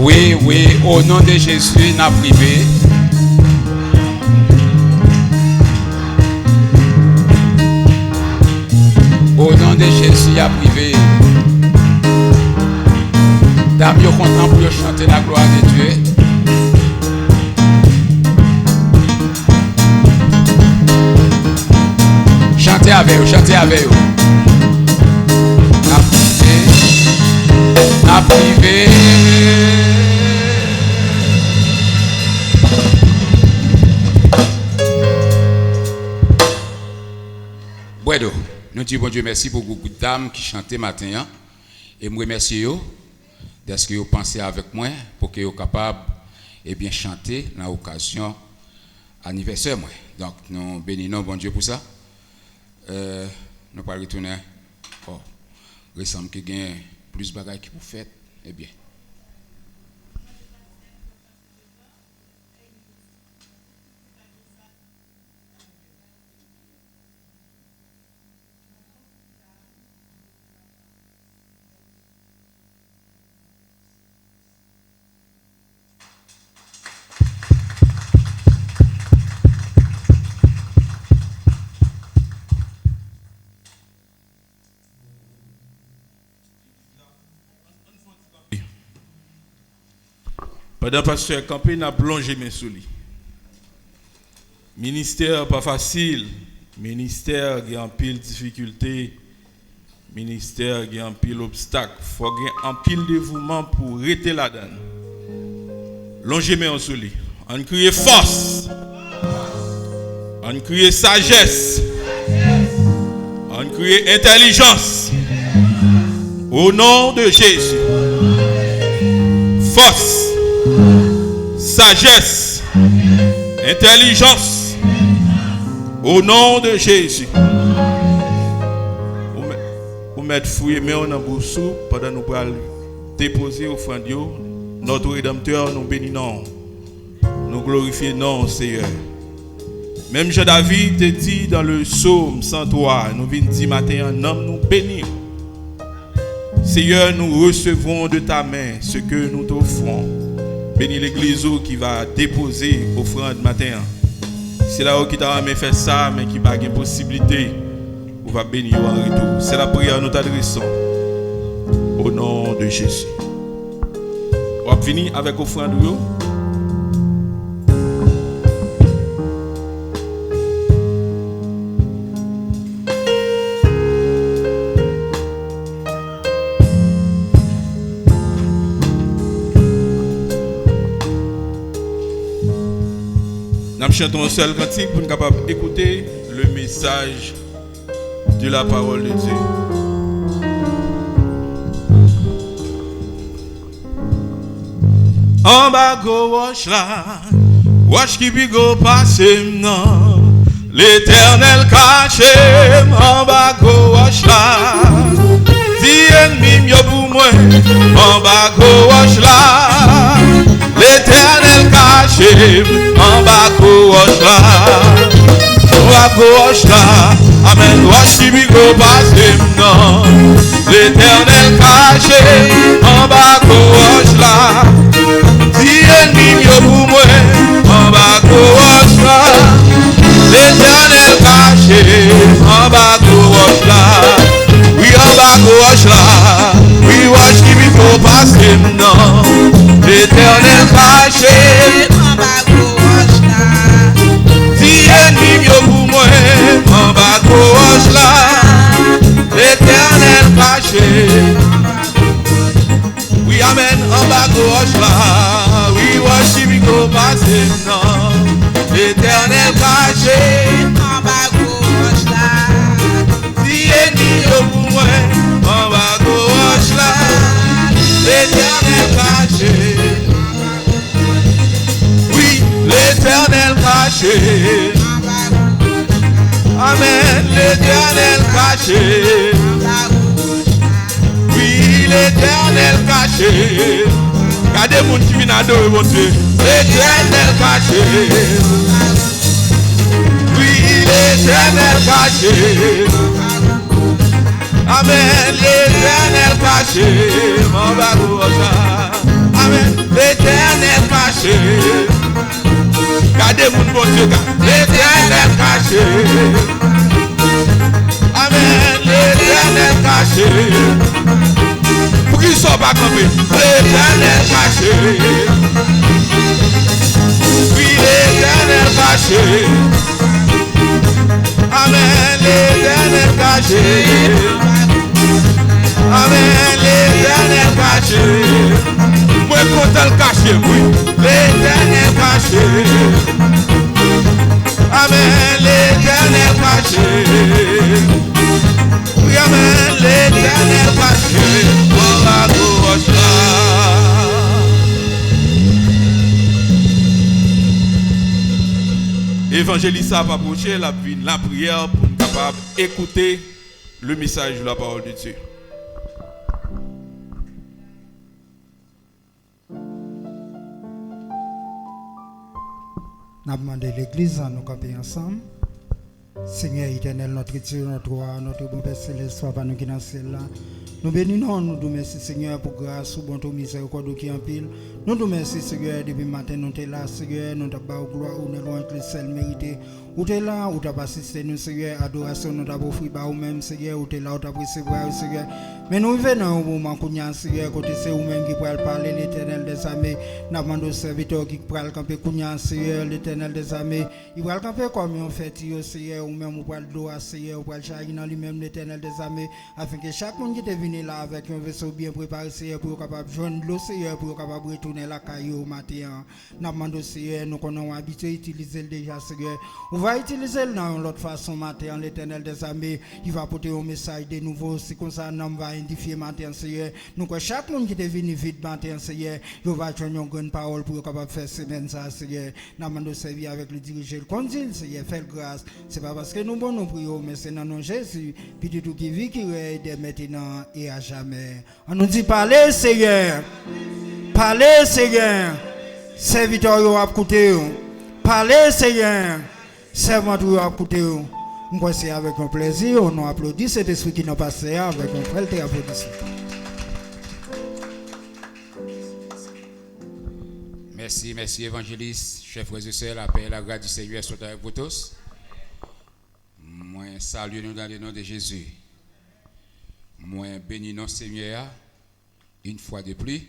Oui, au nom de Jésus, n'a privé. Au nom de Jésus, a privé. Dame, yo content pour chanter la gloire de Dieu. Chantez avec eux, chantez avec eux. La privé. Bueno, nous disons bon Dieu merci pour beaucoup de dames qui chantaient matin. Et je remercie eux d'être que vous pensez avec moi pour que vous soyez capables de bien chanter dans l'occasion anniversaire. Donc nous bénissons bon Dieu pour ça. Nous allons retourner. Oh, il semble qu'il y a plus de bagages qui vous faites. Eh bien. Pendant pasteur campé, n'a plongé mes sous lui. Ministère pas facile, ministère qui a en pile difficulté, ministère qui a en pile obstacle, faut qu'il y ait en pile dévouement pour rester là-dedans. Longez mes sous lui. On crie force, on crie sagesse, on crie intelligence. Au nom de Jésus, force, sagesse, intelligence, au nom de Jésus. Vous mettez fouillé mais on a boussou pendant nous allons déposer au fond de Dieu notre Rédempteur, nous bénissons, nous glorifions non Seigneur. Même Jean-David te dit dans le psaume 103, nous venons dire matin un homme nous bénir. Seigneur, nous recevons de ta main ce que nous t'offrons. Bénis l'église qui va déposer offrande matin. C'est là où qui t'a fait ça, mais qui n'a pas de possibilité. On va bénir en retour. C'est la prière que nous t'adressons. Au nom de Jésus. On va finir avec offrande. Nous chantons un seul cantique pour nous capables d'écouter le message de la parole de Dieu. En bas go wash là, wash qui puis go passer non. L'Éternel caché, en bas go wash là. Si ennemi yo pour moi, en bas go wash là. L'Éternel caché, en bas gauche là, en bas gauche là, amen, wash qui go passer non. L'Éternel caché, en bas gauche là, si ennemi yo pour moi, en bas gauche là. L'Éternel caché, en bas gauche là, oui en bas gauche là, oui wash qui go passer non. L'Éternel caché, en bas gauche là. Si ennemi yo pour moi, en bas gauche là. L'Éternel caché. Oui, amen, en bas gauche là. Oui, worship go passer non. L'Éternel caché, en bas gauche là. Si ennemi yo pour moi, en bas gauche là. L'Éternel caché. Oui, l'Éternel caché. Amen, l'Éternel caché. Oui, l'Éternel caché. Regardez mon qui vient adorer mon Dieu. L'Éternel caché. Oui, l'Éternel caché. Amen, l'Éternel caché. Mon bagouja. Amen. L'éternel caché. Gardez mon bon Dieu. L'éternel caché. Amen. L'éternel caché. Pour qu'ils soient pas campés. L'éternel caché. Oui, l'éternel caché. Amen. L'éternel caché. Amen. L'éternel caché. Moi, content le caché, oui. L'éternel caché. Amen. L'éternel caché. Oui, amen. L'éternel caché. On va gauche là. Évangéliste a approché la prière pour être capable d'écouter le message de la parole de Dieu. Nous avons demandé l'église à nous camper ensemble. Seigneur éternel, notre Dieu, notre roi, notre bon Père céleste, soit par nous qui dans le ciel là. Nous bénissons, nous nous remercions Seigneur pour grâce, pour bonté, miséricorde qui en pile. Nous nous remercions Seigneur depuis le matin, nous sommes là, Seigneur, nous avons gloire, nous avons le ciel mérité. Nous sommes là, nous avons assisté, nous Seigneur, adoration, nous avons offert par nous-mêmes, Seigneur, nous sommes là, nous avons recevoir, Seigneur. Mais nous venons au moment où nous Seigneur, côté c'est vous-même qui pourrez parler, l'éternel des armées. Nous demandons aux serviteurs qui pourront camper, Seigneur, l'éternel des armées. Il va camper comme on fait, Seigneur, ou même pour le dos, Seigneur, pour le chagrin dans lui-même, l'éternel des armées, afin que chaque monde qui est venu là avec un vaisseau bien préparé, Seigneur, pour capable joindre l'eau, Seigneur, pour capable retourner la caillou au matin. Nous demandons, Seigneur, nous connaissons habitué à utiliser déjà, Seigneur. On va utiliser dans l'autre façon matin, l'éternel des armées. Il va porter un message de nouveau, c'est comme ça, nous va identifier matin, Seigneur. Nous, chaque monde qui est venu vite matin, Seigneur, il va joindre une grande parole pour capable faire semaine, ça, Seigneur. Nous demandons servir avec le dirigeant, le conduit, Seigneur, faire grâce. C'est pas parce que nous bon nous prions, mais c'est dans nos Jésus, puis tout qui vit, qui est maintenant et à jamais. On nous dit parlez, Seigneur. Parlez, Seigneur. Serviteur, vous avez écouté. Parlez, Seigneur. Servant, vous avez écouté. Nous voici avec un plaisir. On nous applaudit cet esprit qui nous passe avec un frère et applaudissement. Merci, merci évangéliste, chef frères et sœurs, la paix et la grâce du Seigneur soit avec vous tous. Moi, salue nous dans le nom de Jésus. Moi, bénis nos Seigneur une fois de plus,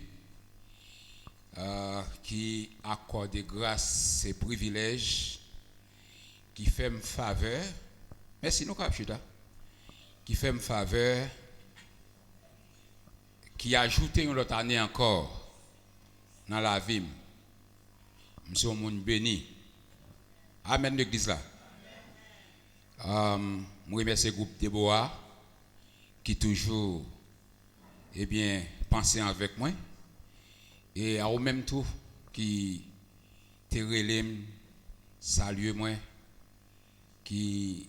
qui accorde grâce et privilèges, qui fait me faveur. Merci, nous capchita. Qui fait me faveur, qui a ajouté une autre année encore dans la vie. Monsieur mon béni. Amen l'église là. Je remercie le groupe Déboa qui toujours pensé avec moi et au même tout qui te relève saluer moi qui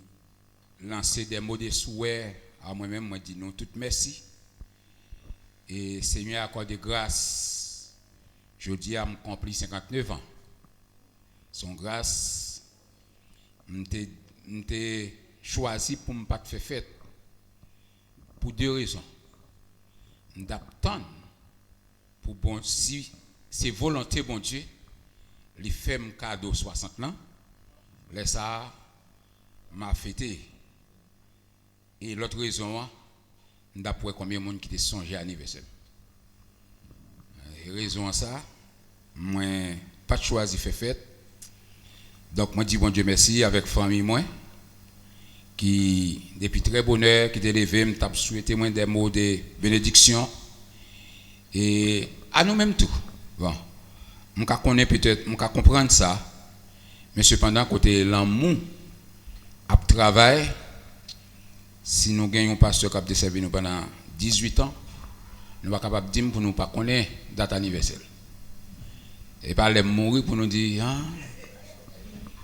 lancer des mots de souhait à moi-même moi dit non toute merci et Seigneur accorde grâce je dis à mon accompli 59 ans son grâce m'était choisi pour me pas faire fête pour deux raisons. D'attendre pour bon si c'est volonté bon Dieu, les femmes cadeau 60 ans, laisse ça m'a fêté. Et l'autre raison, d'après combien de monde qui était songé à anniversaire. Et raison ça, moi pas choisi faire fête. Donc moi dis bon Dieu merci avec famille moi qui depuis très bonne heure qui t'est levé me t'a souhaité moi des mots de bénédiction et à nous mêmes tout. Bon, on connaît peut-être, on comprendre ça. Mais cependant côté l'amour à travail si nous gagnons pasteur qui a servi nous pendant 18 ans, nous pas capable dire pour nous pas connaître date anniversaire. Et pas les mourir pour nous dire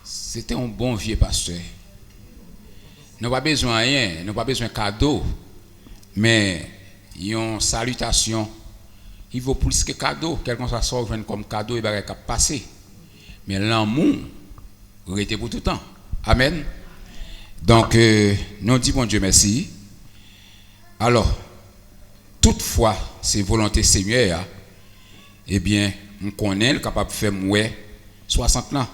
c'était un bon vieux pasteur. Nous n'avons pas besoin de rien, nous n'avons pas besoin de cadeau, mais une salutation, il vaut plus que cadeau. Quelqu'un soit sort comme cadeau, il va passer. Mais l'amour, reste pour tout le temps. Amen. Donc, nous disons bon Dieu merci. Alors, toutefois, c'est volonté Seigneur, eh bien, on connaît capable de faire 60 ans.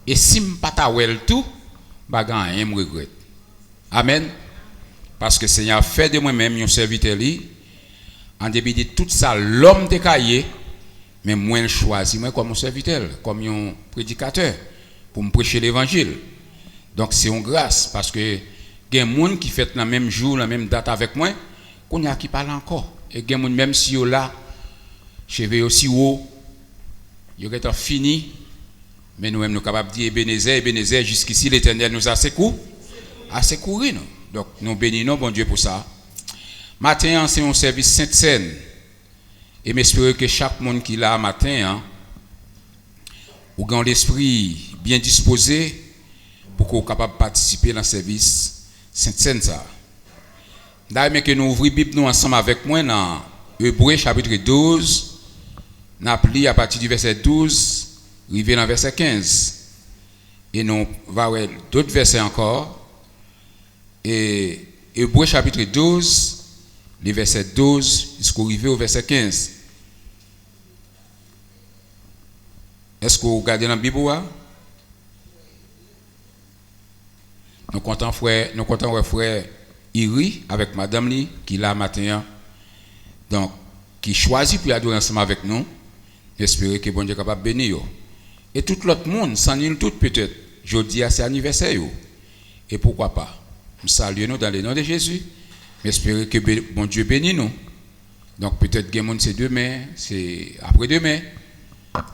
Et si je ne pas ta tout, je ne regrette. Amen. Parce que le Seigneur fait de moi-même un serviteur en début de tout ça, l'homme de cahier, mais moi je choisis moi comme un serviteur, comme un prédicateur pour me prêcher l'évangile. Donc c'est une grâce parce que il y a des gens qui font le même jour, la même date avec moi, qu'on y a qui parle encore. Et il y a des gens même si ils là, je vais aussi haut, ils ont fini, mais nous-mêmes nous sommes capables de dire Ebenezer, jusqu'ici l'Éternel nous a secouru. Donc nous bénissons bon Dieu pour ça. Matin, c'est un service Sainte-Seine. Et j'espère que chaque monde qui est là matin, ou a l'esprit bien disposé pour qu'on soit capable de participer dans le service Sainte-Seine. D'ailleurs, que nous ouvrons la Bible ensemble avec moi dans Hébreux chapitre 12, nous appelons à partir du verset 12, arrivé dans le verset 15. Et nous allons voir d'autres versets encore. Et Hébreux chapitre 12, les versets 12 jusqu'au arrivé au verset 15. Est-ce que vous regardez dans la Bible? Nous comptons frère Iri avec madame Li qui est là matin. Donc, qui choisit pour adorer ensemble avec nous. J'espère que bon Dieu est capable de bénir. Et tout l'autre monde, sans nul tout peut-être. Jeudi, c'est anniversaire. Et pourquoi pas? Nous saluons nous dans le nom de Jésus. J'espère que bon Dieu bénit nous. Donc peut-être que c'est demain, c'est après-demain.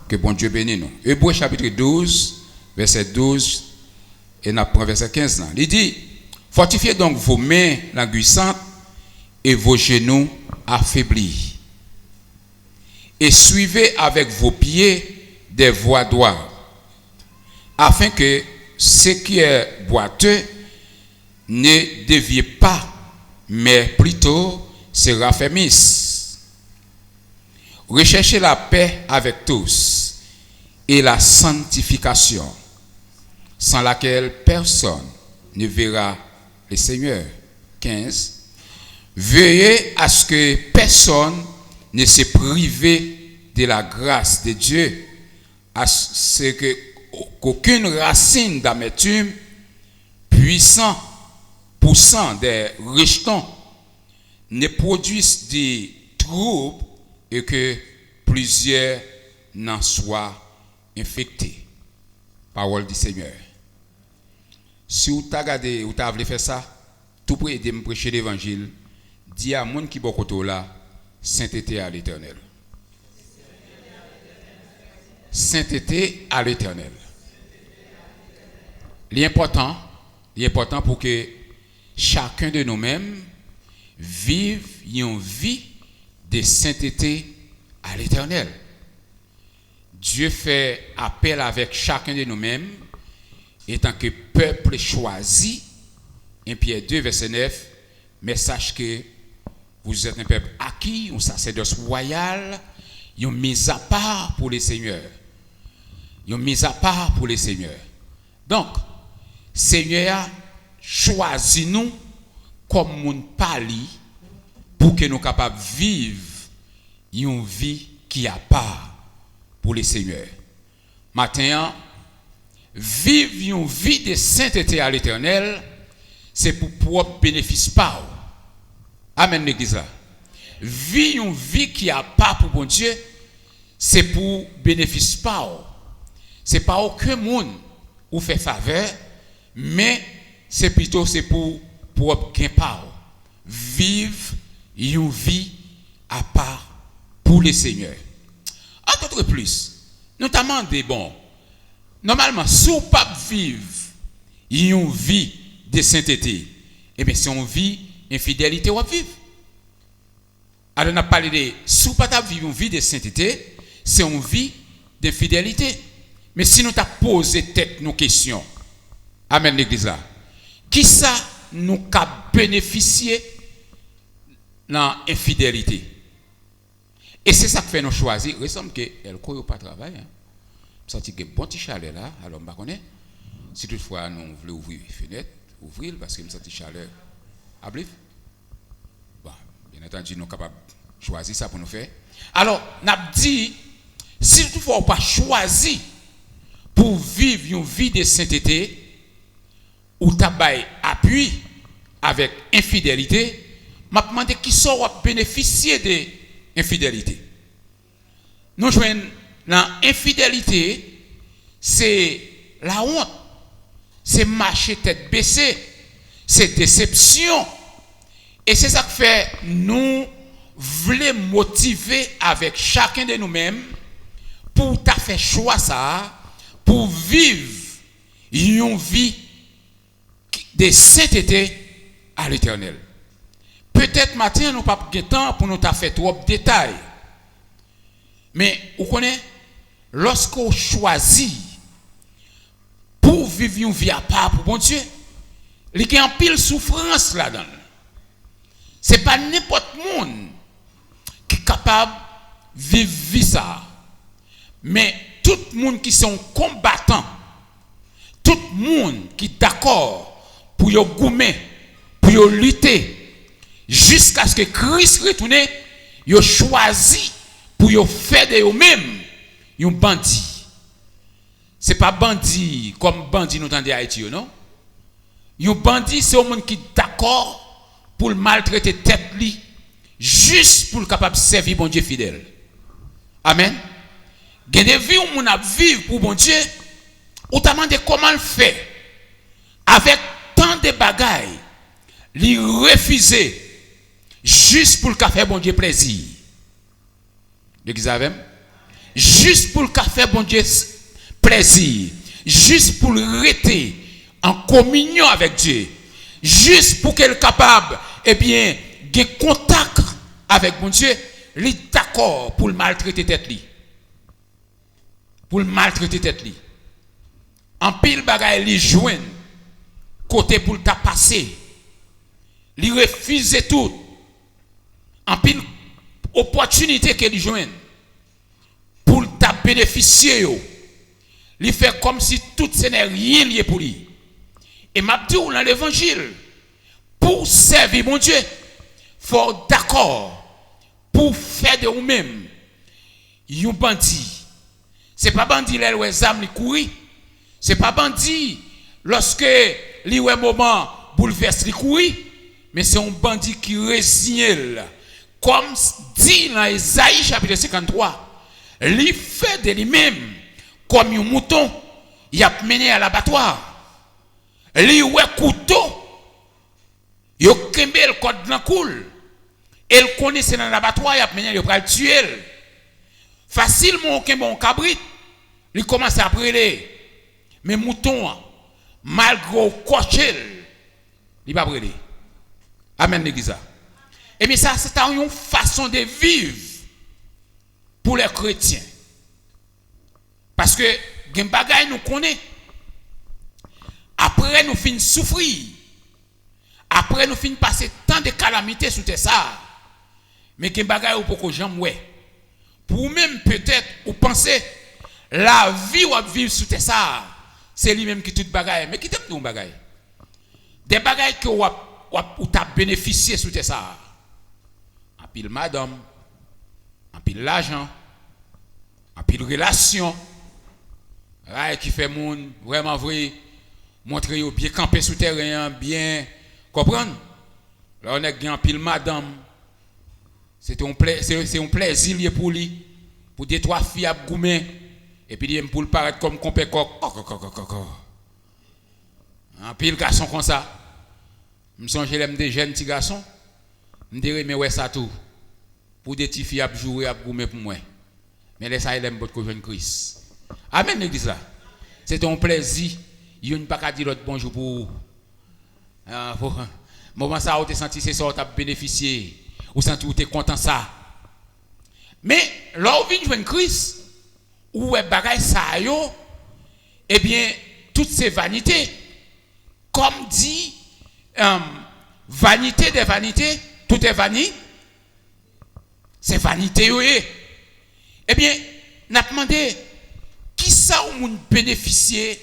Que bon Dieu bénit nous. Hébreux chapitre 12, verset 12, et nous prenons verset 15. Il dit, fortifiez donc vos mains languissantes et vos genoux affaiblis. Et suivez avec vos pieds des voies droites, afin que ce qui est boiteux ne dévie pas, mais plutôt se raffermisse. Recherchez la paix avec tous et la sanctification, sans laquelle personne ne verra le Seigneur. 15. Veillez à ce que personne ne se prive de la grâce de Dieu, à ce qu'aucune racine d'amertume poussant des rejetons ne produise des troubles et que plusieurs n'en soient infectés. Parole du Seigneur. Si vous avez regardé, vous avez fait ça, tout pour aider à me prêcher l'évangile, dis à mon qui est là, sainteté à l'Éternel. Sainteté à l'Éternel. L'important pour que chacun de nous-mêmes vive une vie de sainteté à l'Éternel. Dieu fait appel avec chacun de nous-mêmes, étant que peuple choisi, 1 Pierre 2, verset 9, mais sache que vous êtes un peuple acquis, un sacerdoce royal, une mise à part pour les seigneurs. Une mise à part pour les seigneurs. Donc, Seigneur, choisis-nous comme mon pali pour que nous soyons capables de vivre une vie qui a part pour les seigneurs. Maintenant, vivre une vie de sainteté à l'Éternel, c'est pour propre bénéfice pas. Amen, l'église. Vivre une vie qui a part pour bon Dieu, c'est pour bénéfice pas. C'est pas aucun monde ou fait faveur, mais c'est plutôt pour gain pas. Vivre une vie à part pour les seigneurs. Encore plus, notamment des bons. Normalement, si on ne peut pas vivre une vie de sainteté, eh bien, si on vit infidélité, on va vivre. Alors, on a parlé de si on ne peut pas vivre une vie de sainteté, c'est une vie d'infidélité. Mais si nous t'as posé tête nos questions, amen l'église là, qui ça nous a bénéficié dans l'infidélité? Et c'est ça que fait nous choisir. Il semble qu'elle ne court pas travail. Je sens que bon petit chaleur là, alors je ne connais pas. Si toutefois nous voulons ouvrir les fenêtres, ouvrir parce que je sens chaleur. Ablif? Bon, bien entendu, nous sommes capables de choisi ça pour nous faire. Alors, n'a dit, si toutefois pas choisi pour vivre une vie de sainteté, ou tabac appui avec infidélité, m'a demandé qui sort bénéficier de infidélité. Nous jouons dans infidélité, c'est la honte, c'est marcher tête baissée, c'est déception. Et c'est ça que fait nous voulons motiver avec chacun de nous-mêmes pour ta faire choix ça, pour vivre une vie de sainteté à l'Éternel. Peut-être matin nous pas de temps pour nous ta faire trop de détails. Mais vous connaissez, lorsqu'on choisit pour vivre une vie à part pour bon Dieu, il y a un pile souffrance là-dedans. Ce n'est pas n'importe monde qui est capable de vivre ça. Mais tout le monde qui sont combattants, tout le monde qui est d'accord pour y goumer, pour y lutter, jusqu'à ce que Christ retourne, y choisi pour y faire de eux-mêmes un bandit. Ce n'est pas bandit comme bandit nous entendons à Haïti, non? Un bandit, c'est un monde qui est d'accord pour le maltraiter tête li, juste pour le capable de servir bon Dieu fidèle. Amen. Il y a des vies où on a vivre pour bon Dieu, ou t'a demandé comment le faire. Avec tant de bagailles, lui refuser juste pour le faire bon Dieu plaisir. Vous avez? Juste pour le faire bon Dieu plaisir, juste pour le rester en communion avec Dieu, juste pour qu'elle soit capable, eh bien, de contact avec mon Dieu, il est d'accord pour le maltraiter tête li. Pour le maltraiter tête li. En pile bagaille li joine côté pour le ta passer. Li refuse tout. En pile opportunité que li joine pour le ta bénéficier yo. Li fait comme si tout ce n'est rien lié pour lui. Et m'a dit dans l'évangile, pour servir mon Dieu, faut d'accord pour faire de vous-même un bandit. C'est pas bandit là où les âmes li courir. C'est pas bandit lorsque li ouais moment bouleverse li courir, mais c'est un bandit qui résigne comme dit dans Isaïe chapitre 53, li fait de lui-même comme un mouton, il a mené à l'abattoir. Li ouais couteau, yo kembe le code dans cool. Elle connaissait dans l'abattoir, il a mené le pral tuer. Facilement kembe un cabrit, il commence à brûler. Mais mouton malgré cocher, il va brûler. Amen l'église. Et bien ça c'est une façon de vivre pour les chrétiens. Parce que gen bagay nous connaît. Après nous fin souffrir. Après nous fin passer tant de calamités sous tes ça. Mais gen bagay ou poko jambe ouais. Pour même peut-être ou penser la vie ou vivre sous tes ça, c'est lui même qui tout bagay. Mais qui t'aime tout bagay? Des bagay que ou t'a bénéficié sous tes ça. En pile madame, en pile l'argent, en pile relation. Qui fait moun vraiment vrai montrer yo bien camper sous terrain bien comprendre là on est en pile madame c'est un plaisir pour lui pour deux trois filles à goumer et puis pour le paraître comme compé coq en pile garçon comme ça me songe l'aime des jeunes petits garçons me dirait mais ouais ça tout pour des petites filles à jouer à goumer pour moi mais laisse ça il aime votre jeune Christ. Amen l'église là. C'est un plaisir. Il n'y a pas qu'à dire l'autre bonjour pour moment ça où tu senti c'est ça tu as bénéficié ou senti où tu es content ça. Mais là où vient jouer Christ où est bagaille ça yo eh bien toutes ces vanités comme dit vanité des vanités tout est vanité. C'est vanité yo eh bien n'a demandé qui ça ou moun bénéficier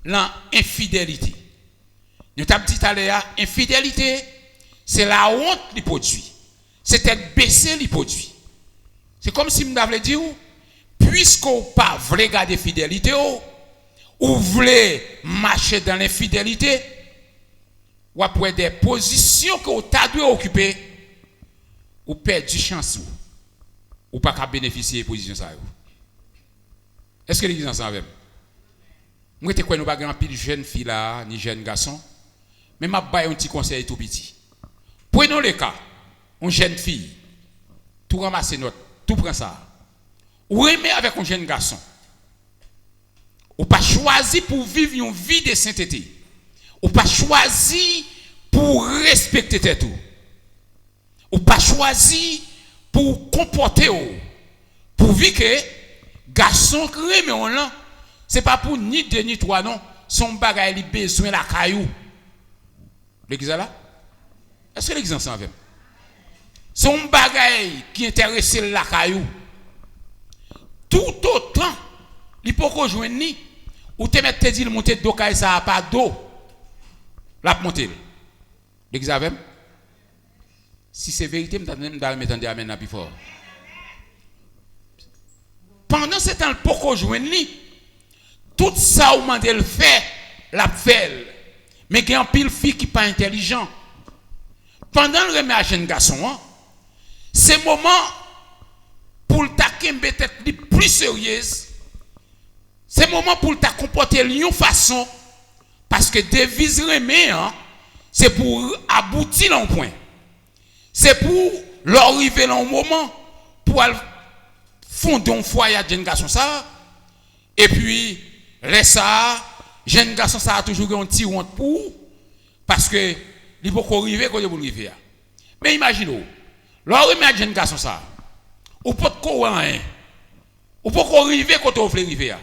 l'infidélité. Nous t'avons dit à l'heure, infidélité, c'est la honte qui produit. c'est tête baissée les produits. C'est comme si m'avait dit puisqu'on pas voulait garder fidélité ou voulez marcher dans l'infidélité, ou après des positions que vous avez dû occuper, ou perdu chance ou pas qu'à bénéficier de position ça. Est-ce que l'église ensemble avec moi? Moi, nous pas pile jeune fille là, ni jeune garçon, mais m'a baille un petit conseil tout petit. Prenons le cas, une jeune fille, tout ramasser note, tout prend ça. Ou aimer avec un jeune garçon. Ou pas choisi pour vivre une vie de sainteté. Ou pas choisi pour respecter tout. Ou pas choisi pour comporter pour vivre que garçon créé mais on là c'est pas pour ni deux ni trois non, son bagage il besoin la caillou. L'église là? Est-ce que l'église ensemble? Son bagage qui intéresse la caillou. Tout autant il peut rejoindre ni ou te mettre te dire monter d'eau caille ça pas d'eau. La monter. L'église avec? Si c'est vérité, je vais mettre amen plus fort. Pendant ce temps, pourquoi joindre tout ça ou mandé le fait, la fait. Mais il y a un pile fille qui pas intelligent. Pendant le remet à jeune garçon, c'est le moment pour le taquer peut-être plus sérieuse. C'est le moment pour le comporter d'une façon parce que devise remet c'est pour aboutir à un point. C'est pour leur arriver dans un moment pour fonder un foyer à jeune garçon ça. Et puis, les ça, jeune garçon ça a toujours un petit honte pour parce que il peut arriver quand il peut arriver. Mais imaginez, leur remet à jeune garçon ça. Ou pas de quoi rien. Ou pas arriver quand on veut arriver.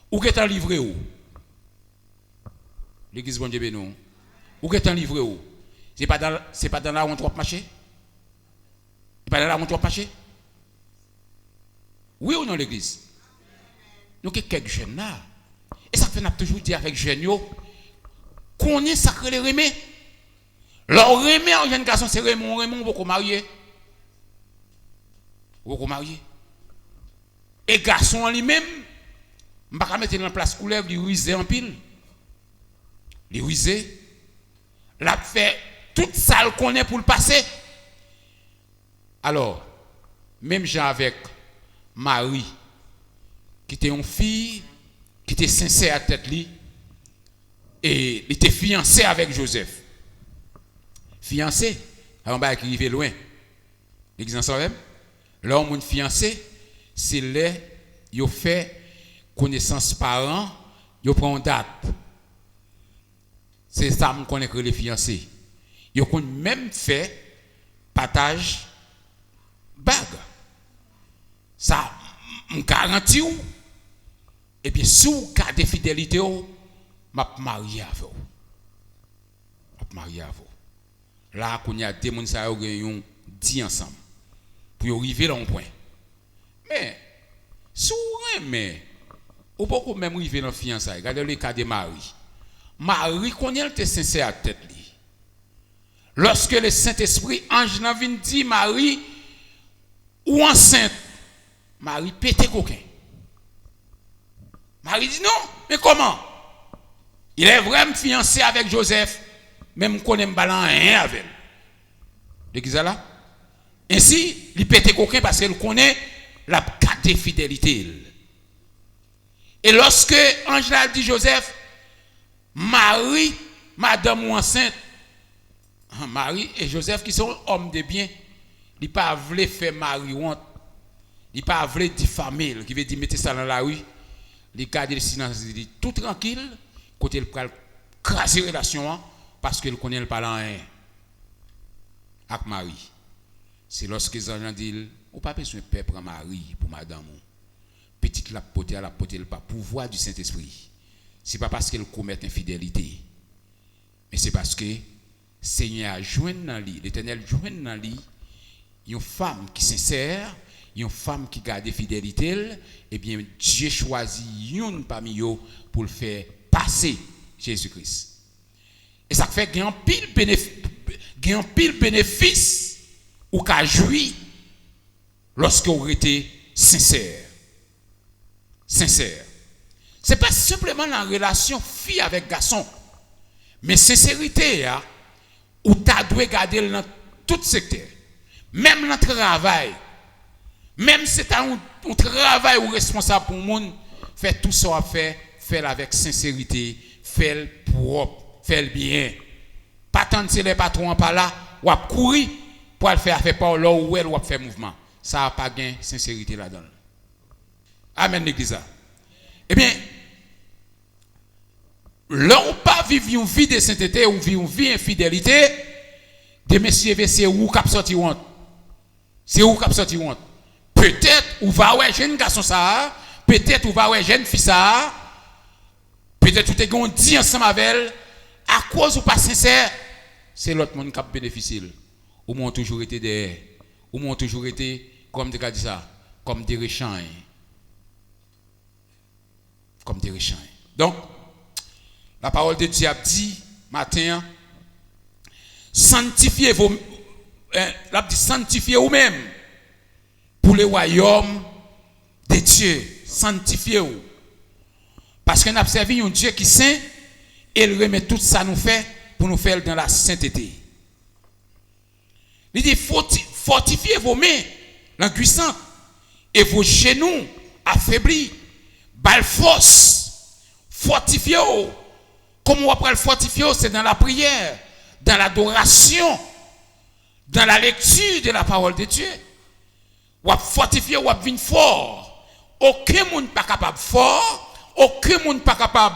Ou qu'est en livré où? L'église bon Dieu bénou. Ou qu'est en livré où? C'est pas dans la honte trop marché? C'est pas dans la honte trop marché? Oui ou non l'église? Nous avons quelques jeunes là. Et ça fait qu'on a toujours dit avec jeunes qu'on est sacré les remés. Leur remé en jeune garçon c'est Raymond beaucoup marié. Beaucoup marié. Et garçon en lui-même, je ne vais pas mettre en place couleur, il ruisé en pile. Il ruisé. L'a fait tout ça qu'on est pour le passer. Alors, même j'ai avec Marie, qui était une fille, qui était sincère à tête li, et il était fiancé avec Joseph. Fiancé, on va arriver loin. L'église en sort. L'homme fiancé, c'est là, il fait connaissance parents, il prend une date. C'est ça qu'on connaît que les fiancés. Ils ont même fait partage bague. Ça, me garantit ou. Et puis, si vous avez des fidélités, je vais marier avec vous. Je vais marier avec vous. Là, qu'on y a des gens qui ont dit ensemble. Pour arriver à un point. Mais, si vous aimez, vous pouvez même arriver dans la fiançailles. Regardez le cas de Marie. Marie, qu'on était sincère à tête. Lorsque le Saint-Esprit, ange n'a vient dire Marie, ou enceinte, Marie pète coquin. Marie dit non, mais comment? Il est vraiment fiancé avec Joseph, même qu'on aime balan rien avec. L'église là? Ainsi, il pète coquin parce qu'il connaît la carte de fidélité. Et lorsque Angela dit Joseph, Marie, madame ou enceinte, Marie et Joseph qui sont hommes de bien, ils ne pas voulu faire Marie honte, ils ne pas voulu diffamer, qui veut dire mettre ça dans la rue, ils gardent le silence, ils disent tout tranquille, côté le pral craser relation parce qu'il connaît le parent avec Marie. C'est lorsque les gens disent, on pas besoin de père pour Marie, pour madame. Petite la poter le pouvoir du Saint-Esprit. Ce n'est pas parce qu'elle commet infidélité, mais c'est parce que Seigneur joint dans lui, l'Éternel joint dans lui, une femme qui est sincère, une femme qui garde fidélité, et bien Dieu choisit une parmi eux pour le faire passer Jésus-Christ. Et ça fait qu'il y a un pile bénéfice ou qu'a joui lorsque vous été sincère. Sincère. C'est pas simplement la relation fille avec garçon, mais sincérité, où tu dois garder dans tout secteur, même dans le travail, même si tu as un travail ou responsable pour le monde, fais tout ça à faire, fais-le avec sincérité, fais-le propre, fais-le bien. Pas tant que les patrons pas là, ou à courir pour le faire par là ou elle ou faire mouvement. Ça n'a pas gain sincérité là-dedans. Amen l'église. Eh bien, là où pas vivre une vie de sainteté ou vivre une vie d'infidélité, de messieurs, c'est où cap sorti honte. C'est où cap sorti honte. Peut-être ou va ouais jeune garçon ça, peut-être ou va ouais jeune fille ça, peut-être ou t'es dit ensemble avec elle, à cause ou pas sincère, c'est l'autre monde qui a bénéficié. Ou m'ont toujours été derrière, ou m'ont toujours été, comme tu as dit ça, comme des réchands. Comme des réchands. Donc, la parole de Dieu a dit, matin, sanctifiez vous-même pour le royaume de Dieu. Sanctifiez-vous. Parce qu'on a servi un Dieu qui est saint, et il remet tout ça nous fait pour nous faire dans la sainteté. Il dit, fortifiez vos mains, l'encuissant, et vos genoux affaiblis, bal force, fortifiez-vous. Comment on peut le fortifier? C'est dans la prière, dans l'adoration, dans la lecture de la parole de Dieu. On fortifier, on venir fort. Aucun monde pas capable fort, aucun monde pas capable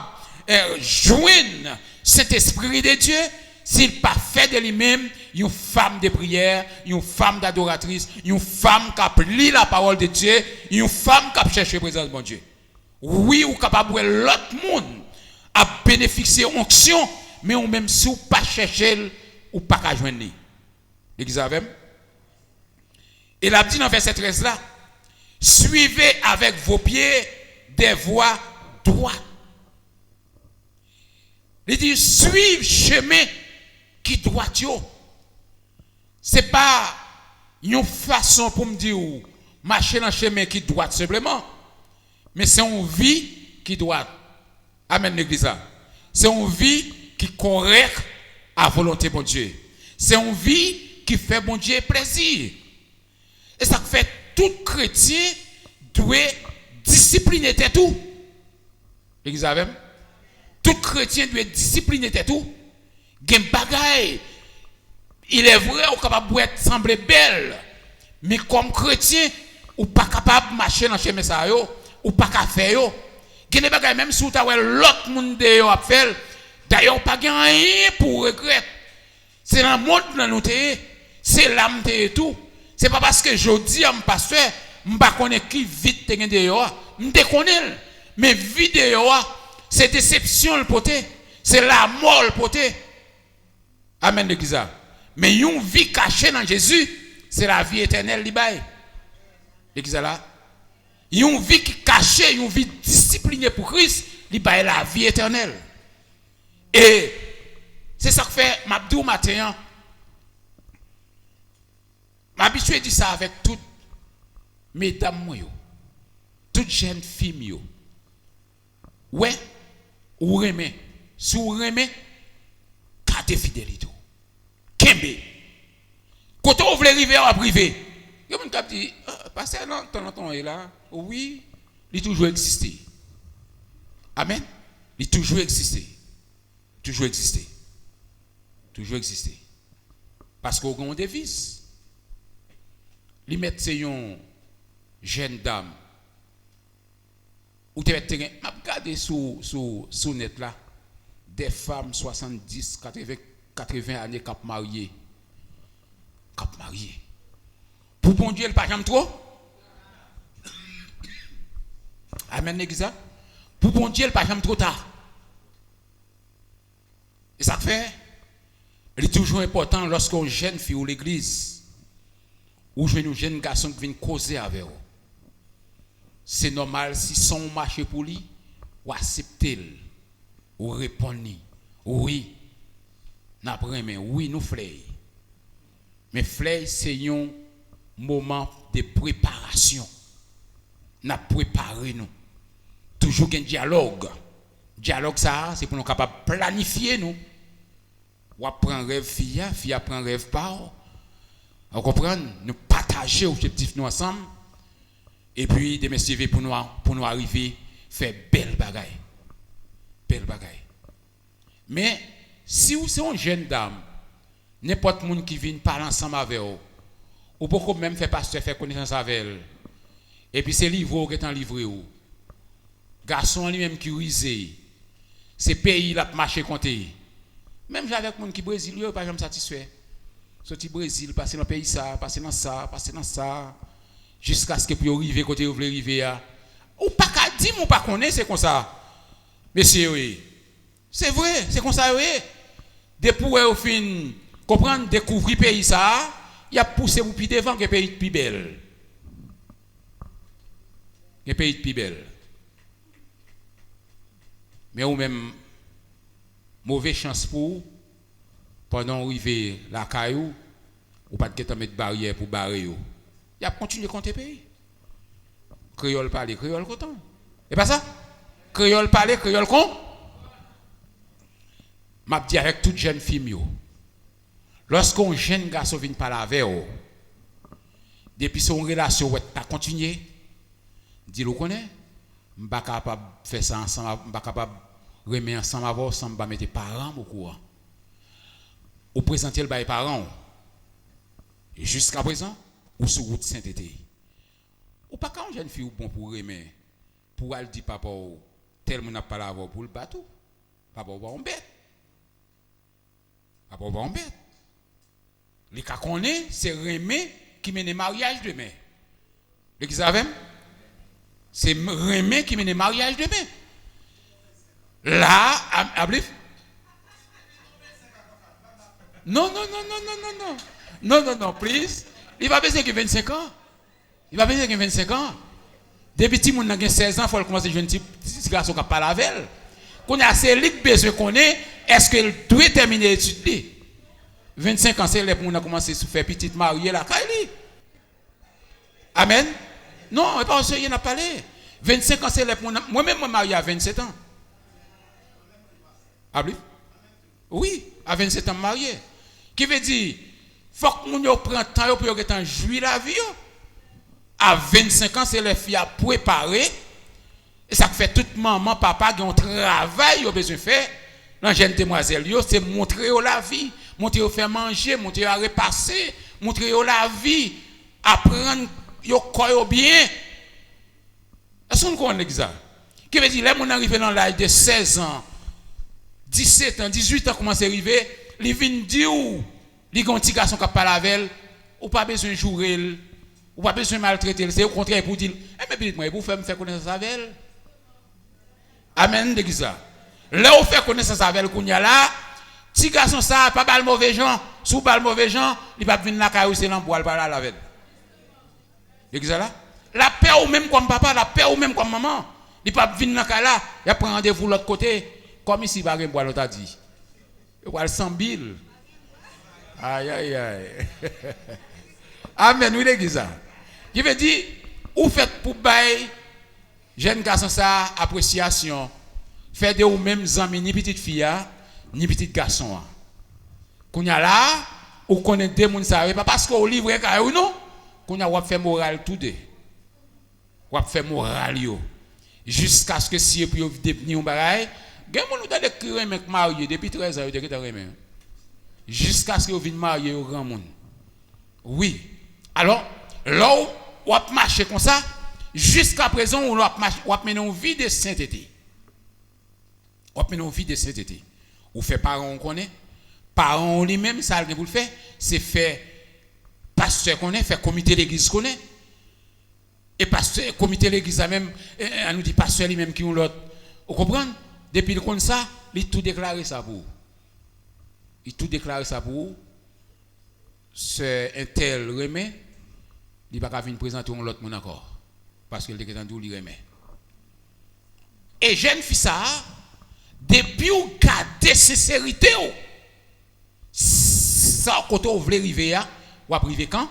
joindre cet esprit de Dieu s'il pas fait de lui-même une femme de prière, une femme d'adoratrice, une femme qui a lu la parole de Dieu, une femme qui a cherché la présence de mon Dieu. Oui, ou capable de l'autre monde à bénéficier onction, mais ou même si ou pas chercher ou pas qu'à joindre. L'église avec. Et l'a dit dans verset 13 là, suivez avec vos pieds des voies droites. Il dit suivre chemin qui droit yo. C'est pas une façon pour me dire marcher dans chemin qui droit simplement, mais c'est une vie qui doit. Amen l'église. C'est une vie qui correcte à volonté de Dieu. C'est une vie qui fait bon Dieu plaisir. Et ça fait tout chrétien doit discipliner tout. L'église avec. Tout chrétien doit discipliner tout. Gen bagay. Il est vrai ou capable de sembler belle, mais comme chrétien ou pas capable de marcher dans chemin ça yo, ou pas capable faire yo. Gen bagay même si ou ta l'autre monde de yo a faire, d'ailleurs pas gen rien pour regret. C'est dans le monde dans nous té, c'est l'âme té tout. C'est pas parce que jodi am pasteur, m'pa connait qui vite te gen de yo, m'te connais, mais vie de yo, c'est déception le poté, c'est la mort le poté. Amen l'église. Mais une vie cachée dans Jésus, c'est la vie éternelle li bay. L'église là. Une vie qui cachée, une vie disciplinée pour Christ, li bay la vie éternelle. Et c'est ça que fait m'abdou matin. M'habitué dit ça avec toutes mesdames moi yo. Toutes jeunes filles yo. Ouais, ou remet, sous remet carte fidélité. Kembe. Quand on veut arriver à privé, il y a un qui dit, passer longtemps est là. Oui, il toujours existé. Amen. Il toujours existé. Toujours existé. Toujours existé. Parce qu'on a une devise. Il met une jeune dame. Ou tu vas regarder sur net là. Des femmes 70, 80 années cap mariées. Cap mariées. Pour bon Dieu, elle pas jamais trop. Amen, l'église. Pour bon Dieu, elle pas jamais trop tard. Et ça fait, il est toujours important lorsqu'on jeune fille ou l'église, ou jeune jeune garçon qui vient causer avec vous. C'est normal si son marché pour lui, ou accepter, ou répondre, oui, n'après mais oui, nous frères. Mais frère, c'est un moment de préparation. Nous préparé nous. Toujours un dialogue. Dialogue ça, c'est pour nous capables de planifier nous. Ou prendre rêve fille prend rêve pas. Vous comprenez? Nous partager objectif nous ensemble. Et puis des messieurs pour nous arriver faire belle bagaille. Belle bagaille. Mais si vous êtes une jeune dame, n'importe qui qui vient parler ensemble avec vous, ou beaucoup même faire pasteur faire connaissance avec elle. Et puis c'est livre qui est en livré ou. Garçon lui-même qui risé. C'est pays là marché compté. Même avec monde qui Brésil, yo pas jamais satisfait. Sorti Brésil, passer dans pays ça, passer dans ça jusqu'à ce que pour arriver côté vous voulez arriver à. Ou pas qu'à dire ou pas connaît c'est comme ça. Mais c'est oui. C'est vrai, c'est comme ça oui. Depuis au fin comprendre découvrir pays ça, il a poussé vous plus devant que pays plus belle. Un pays plus belle. Mais ou même mauvaise chance pour pendant arriver la caillou ou pas de mettre barrière pour barrer yo. Il a continué à compter pays. Créole parler, créole content. Et pas ça? Créole parler, créole con. M'a dit avec toute jeune fille yo. Lorsqu'un jeune garçon vient parler avec vous, depuis son relation ouais t'as continué. Dis le connaît, m'pas capable faire ça ensemble, m'pas capable remettre ensemble avant sans pas mettre parents au courant. Ou présenter le bail parents. Jusqu'à présent, ou sur route Saint-Été. Ou pas quand jeune fille ou bon pour remettre pour aller dire papa tel mon a pas là pour le bateau. Papa va en bête. Papa va en bête. Les cas qu'on est, c'est remettre qui mène mariage demain. Les qui savent? C'est Rémé qui mène le mariage demain. Là, Ablif. Non, please. Il va baisser que 25 ans. Il va baisser que 25 ans. Depuis que mon a 16 ans, il faut commencer à jouer un petit garçon qui parle avec elle. Qu'on a assez de besoin qu'on est, est-ce qu'elle doit terminer l'étude? 25 ans, c'est là pour nous commencer à faire petite mariée là. Amen. Non, pas ça, il n'a pas parlé. 25 ans, c'est là pour moi-même, je suis marié à 27 ans. Ah oui, à 27 ans, marié. Qui veut dire, il faut que nous prenions temps pour jouir la vie. À 25 ans, c'est les filles à préparer. Et ça fait toute maman, papa qui ont un travail, ils ont besoin de faire. Dans jeune demoiselle, c'est montrer la vie, montrer faire manger, montrer à repasser, montrer la vie, apprendre yo koyo bien. Est-ce qu'on connaît ça? Qui veut dire, là, on arrive dans l'âge de 16 ans, 17 ans, 18 ans, commence à arriver, il vient dire, il y a un petit garçon qui parle avec elle, ou pas besoin de jouer, ou pas besoin de maltraiter, c'est au contraire pour dire, mais moi, vous faites me faire connaissance avec elle. Amen, de ça. Là, on fait connaissance avec elle, qu'on y a là, petit garçon, ça, pas mal mauvais gens, sous pas mauvais gens, il va venir la caille, c'est l'emploi, il va parler avec elle. De là? La paix ou même comme papa, la paix ou même comme maman. Il ne peut pas venir dans là, il prend rendez-vous de l'autre côté. Comme ici, il va rien boire, l'autre a dit. Il va 100 000. Aïe. Amen, oui, l'église. Je veux dire, ou faites pour bailler, jeune garçon, ça, appréciation. Faites de ou même amis, ni petite fille, ni petit garçon. Qu'on y a là, ou qu'on est des gens, pas parce qu'on livre ou non, qu'on a fait moral tout de. On fait moral yo. Jusqu'à ce que si vous pouvez devenir un bagaille, gen moun ou tande ki remen marié depuis 13 ans yo te remen. Jusqu'à ce que vous vienne marier au grand monde. Oui. Alors, là où on marche comme ça, jusqu'à présent on va mener une vie de sainteté. On va mener une vie de sainteté. Ou fait parents on connaît, parents lui-même ça pour le faire, c'est faire pasteur connaît, faire comité d'église connaît. Et pasteur, comité l'église même, on nous dit pasteur lui-même qui ont l'autre. Vous comprenez? Depuis le comme ça, il tout déclaré ça pour vous. Il tout déclaré ça pour vous. C'est un tel remet, il va pas venir présenter l'autre monde encore. Parce qu'il est en il remet. Et jeune fille ça, depuis vous gardez sincérité, ça, quand vous voulez arriver, ou à privé quand?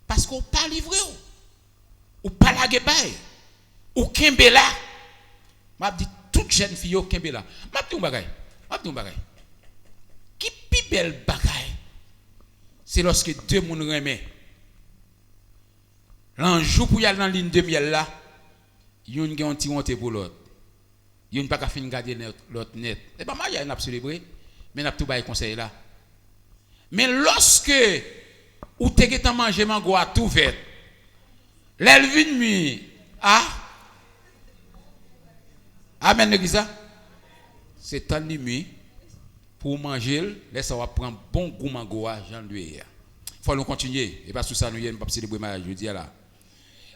Parce qu'on pas livré ou pas la guebaye ou kembe là. M'a dit toute jeune fille au kembe là. M'a dit un bagay. Qui pi belle bagay? C'est lorsque deux moun remet. L'enjou pour y aller dans ligne de miel là, yon gen ti monter pour l'autre. Yon pas ka fin garder l'autre net. Et pas mariage n'a célébrer, mais n'a tout bail conseil là. Mais lorsque ou te getan manger mango à tout vert. L'elvin mi amen l'église. C'est temps de nuit pour manger, laisse ça va prendre bon goût mango à Jean lui. Faut nous continuer et pas tout ça nous y pas célébrer mariage jeudi là.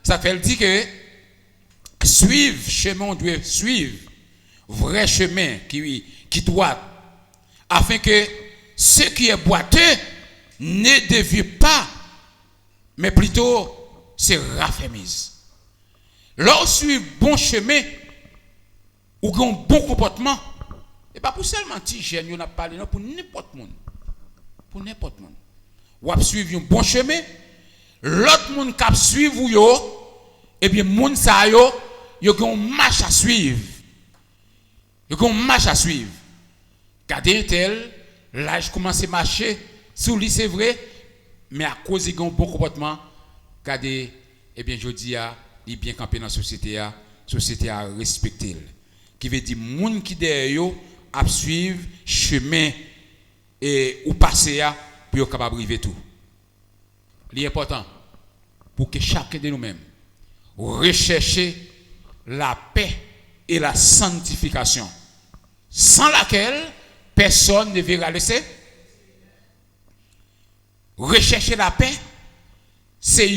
Ça fait dire que suivre chemin on doit suivre vrai chemin qui doit afin que ce qui est boiteux ne dévie pas mais plutôt c'est raffermise. Lorsque suivre bon chemin ou un bon comportement et pas pour seulement petit jeune on a parlé non pour n'importe monde. Pour n'importe monde. Ou à suivre un bon chemin, l'autre monde qui suivre yo et bien monde ça yo une marche à suivre. Une marche à suivre. Gardez tel l'âge commence à marcher sous lui c'est vrai mais à cause d'un bon comportement gardez et bien je dis il bien campé dans la société a respecter qui veut dire monde qui derrière yo à suivre chemin et ou passer pour être capable d'arriver tout. L'important pour que chacun de nous-mêmes rechercher la paix et la sanctification sans laquelle personne ne verra laisser. Rechercher la paix, c'est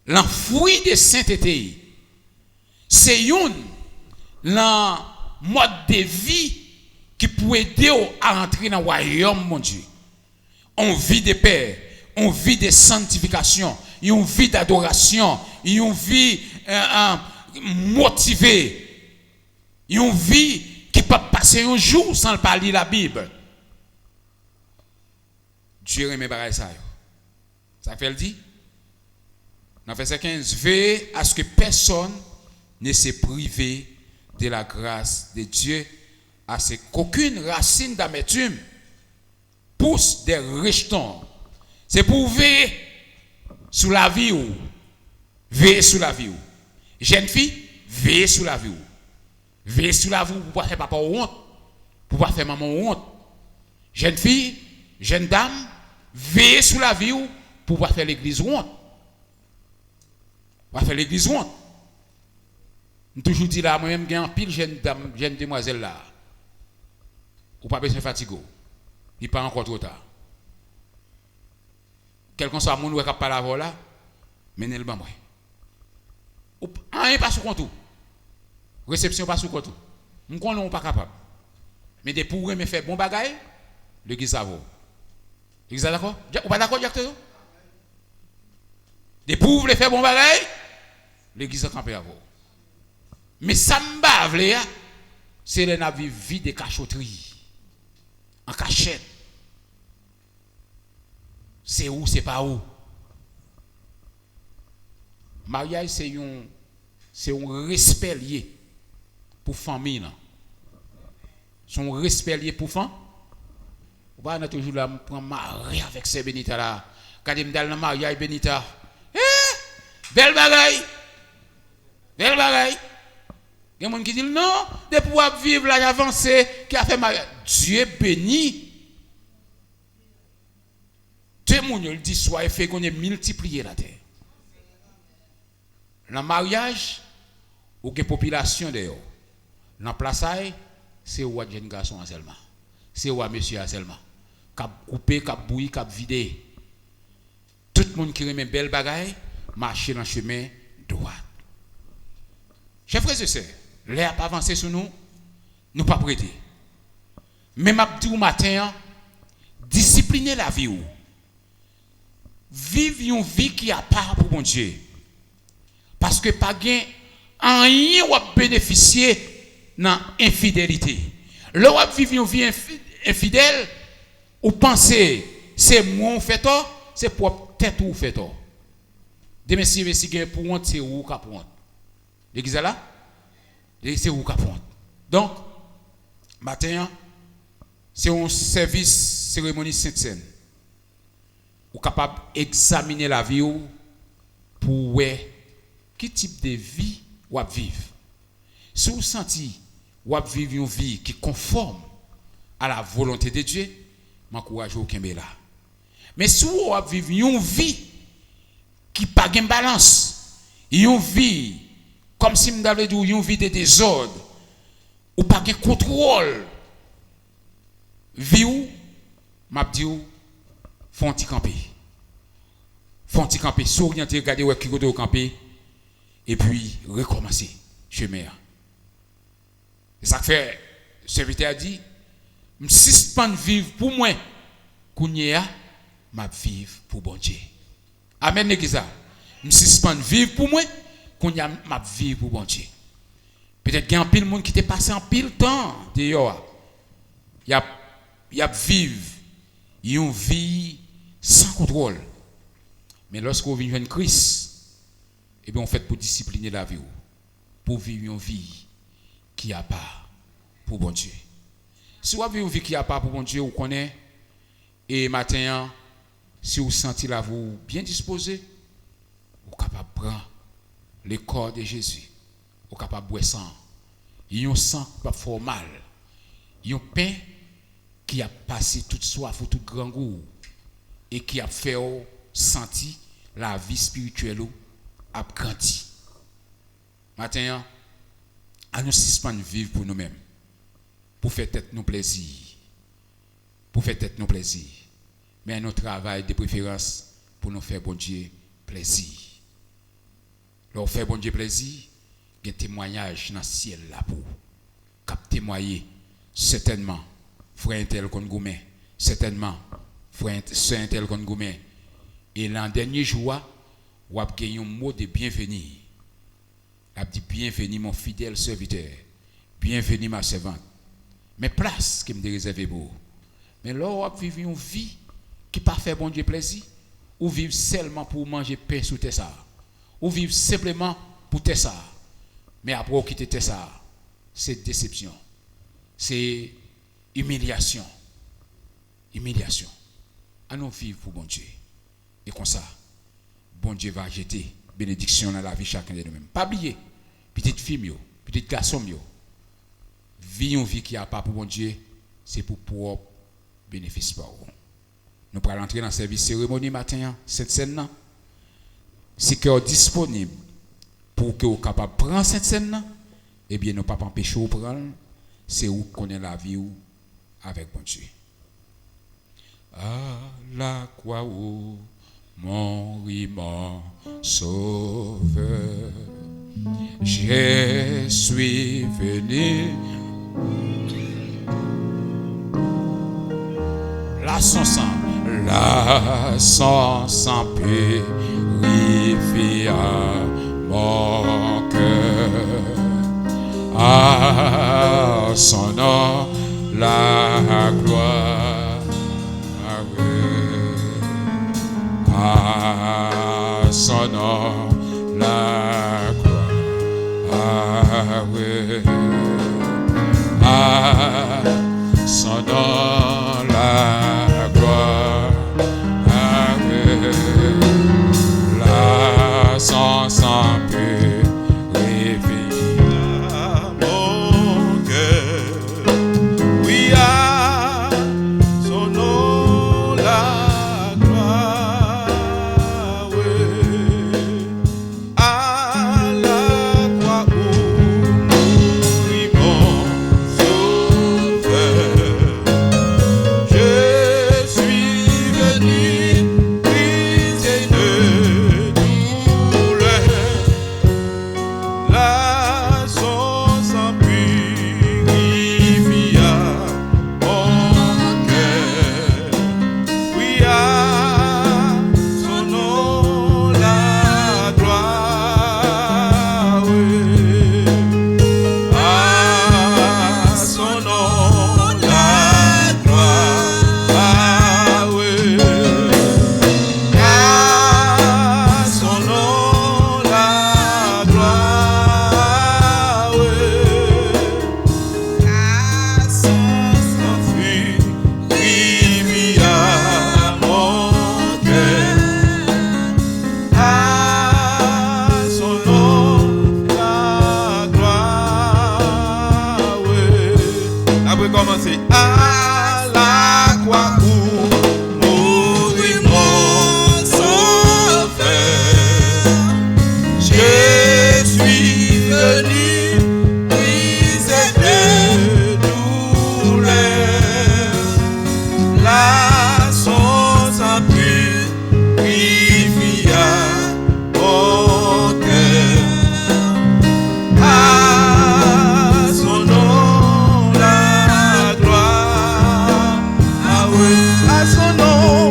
l'enfouir de sainteté. C'est le mode de vie qui peut aider à entrer dans le royaume, mon Dieu. On vit de paix, on vit de sanctification, on vit d'adoration, on vit motivé, on vit qui peut passer un jour sans parler la Bible. Dieu remet pareil ça. Ça fait le dit. Dans verset 15, veillez à ce que personne ne se prive de la grâce de Dieu, à ce qu'aucune racine d'amertume pousse des rejetons. C'est pour veiller sur la vie ou veiller sur la vie ou. Jeune fille, veiller sur la vie ou. Veiller sur la vie ou pour pas faire papa honte, pour pas faire maman honte. Jeune fille, jeune dame, veiller sur la vie ou pour pas faire l'église honte. Pour pas faire l'église honte. Je toujours dit là, moi-même, j'ai un pile jeune dame, jeune demoiselle là. Ou pas besoin de fatiguer. Il pas encore trop tard. Quelqu'un soit mon ou qui pas la là, menez le ban moi. Ou rien pas sous compte tout. Réception pas sous compte tout. On connaît pas capable. Mais des pour me faire bon bagaille, l'église ça vaut. L'église d'accord? Ou pas d'accord directeur? Des pour le faire bon bagaille, l'église ça camper à vous. Mais ça m'ba vle c'est la vie de cachotterie. En cachette. C'est où, c'est pas où. Mariage, c'est un respect lié pour famille. C'est un respect lié pour famille. On va toujours là, prendre mariage avec ces Benita là. Quand il me donne le mariage, Benita. Belle bagaille. Belle bagaille. Il y a des gens qui disent non, de pouvoir vivre l'âge avancé qui a fait mariage. Dieu béni. Tout le monde dit soit fait qu'on ait multiplié la terre. Dans le mariage, ou une population d'ailleurs. Dans la place, c'est où un jeune garçon seulement. C'est où un monsieur seulement. Cap coupé, cap bouilli, cap vidé. Tout le monde qui remet belle bagaille, marcher dans le chemin droit. Chers frères et sœurs, l'air pas avancé sur nous, nous pas prêter. Même à dire au matin, discipliner la vie. Vivre une vie qui a part pour mon Dieu. Parce que pas gain rien ou bénéficier dans infidélité. Là où vivre une vie infidèle, ou penser c'est moi fait tort, c'est propre tête ou fait tort. Des messieurs gain pour honte c'est ou cap honte. L'église là c'est ou cap honte. Donc matin c'est un service cérémonie Sainte-Seine. Ou capable examiner la vie pour voir quel type de vie ou à vivre. Si vous sentez ou à vivre une vie qui est conforme à la volonté de Dieu, m'encourage au Kembe là. Mais si vous vivez une vie qui n'a pas de balance, une vie comme si vous avez dit une vie de désordre, ou pas de contrôle, vie où, m'a dit, faut un petit camper. Faut un petit camper, s'orienter, regarder où est-ce qu'il faut camper, et puis recommencer chemin. C'est ça que fait, le serviteur a dit, je suspends vivre pour moi, Kounia, m'a vivre pour bon Dieu. Amen, l'église. Je suspends vivre pour moi, Kounia, m'a vivre pour bon Dieu. Peut-être qu'il y a un pile monde qui t'est passé en pile temps dehors. Il y a vivre une vie sans contrôle. Mais lorsque vous vivez une crise, eh bien, on fait pour discipliner la vie, pour vivre une vie qui a pas pour bon Dieu. Si vous vivez une vie qui a pas pour bon Dieu, vous connaissez, et matin, si vous sentez la vous bien disposé, vous êtes capable de prendre le corps de Jésus, vous êtes capable de boire sang. Il y a un sang qui pas fort mal. Il y a un pain qui a passé toute soif ou tout grand goût et qui a fait sentir la vie spirituelle a grandi. Maintenant, à nous suspendre vivre pour nous-mêmes, pour faire tête nos plaisirs, mais à nous travail de préférence pour nous faire bon Dieu plaisir. Leur faire bon Dieu plaisir, il y a un témoignage dans le ciel là pour témoigner certainement frère un tel qu'on goumé, certainement frère un tel qu'on goumé. Et l'an dernier jour, on a gagné un mot de bienvenue. On a dit bienvenue mon fidèle serviteur, bienvenue ma servante. Mais place qui me réservée pour. Mais là, on a vécu une vie qui pas fait bon Dieu plaisir, ou vivre seulement pour manger pain sous Tessa, ou vivre simplement pour Tessa. Mais après, quitter Tessa, c'est déception, c'est humiliation. Humiliation. À nous vivre pour bon Dieu. Et comme ça, bon Dieu va jeter bénédiction dans la vie de chacun de nous-mêmes. Pas oublier, petite fille, petite garçon, vivre une vie qui n'a pas pour bon Dieu, c'est pour propre bénéfice pour vous. Nous pourrons entrer dans le service cérémonie matin, cette scène-là. Si vous êtes disponible pour que vous soyez capable de prendre cette scène-là, eh bien, nous ne pouvons pas empêcher de prendre. C'est où connaît la vie avec bon Dieu. À la croix où mourit mon sauveur, je suis venu. La son sang purifia mon cœur. À son nom la gloire. À son nom la gloire. À son nom la gloire. La son sang purifia mon cœur. Oui, à loué à son nom.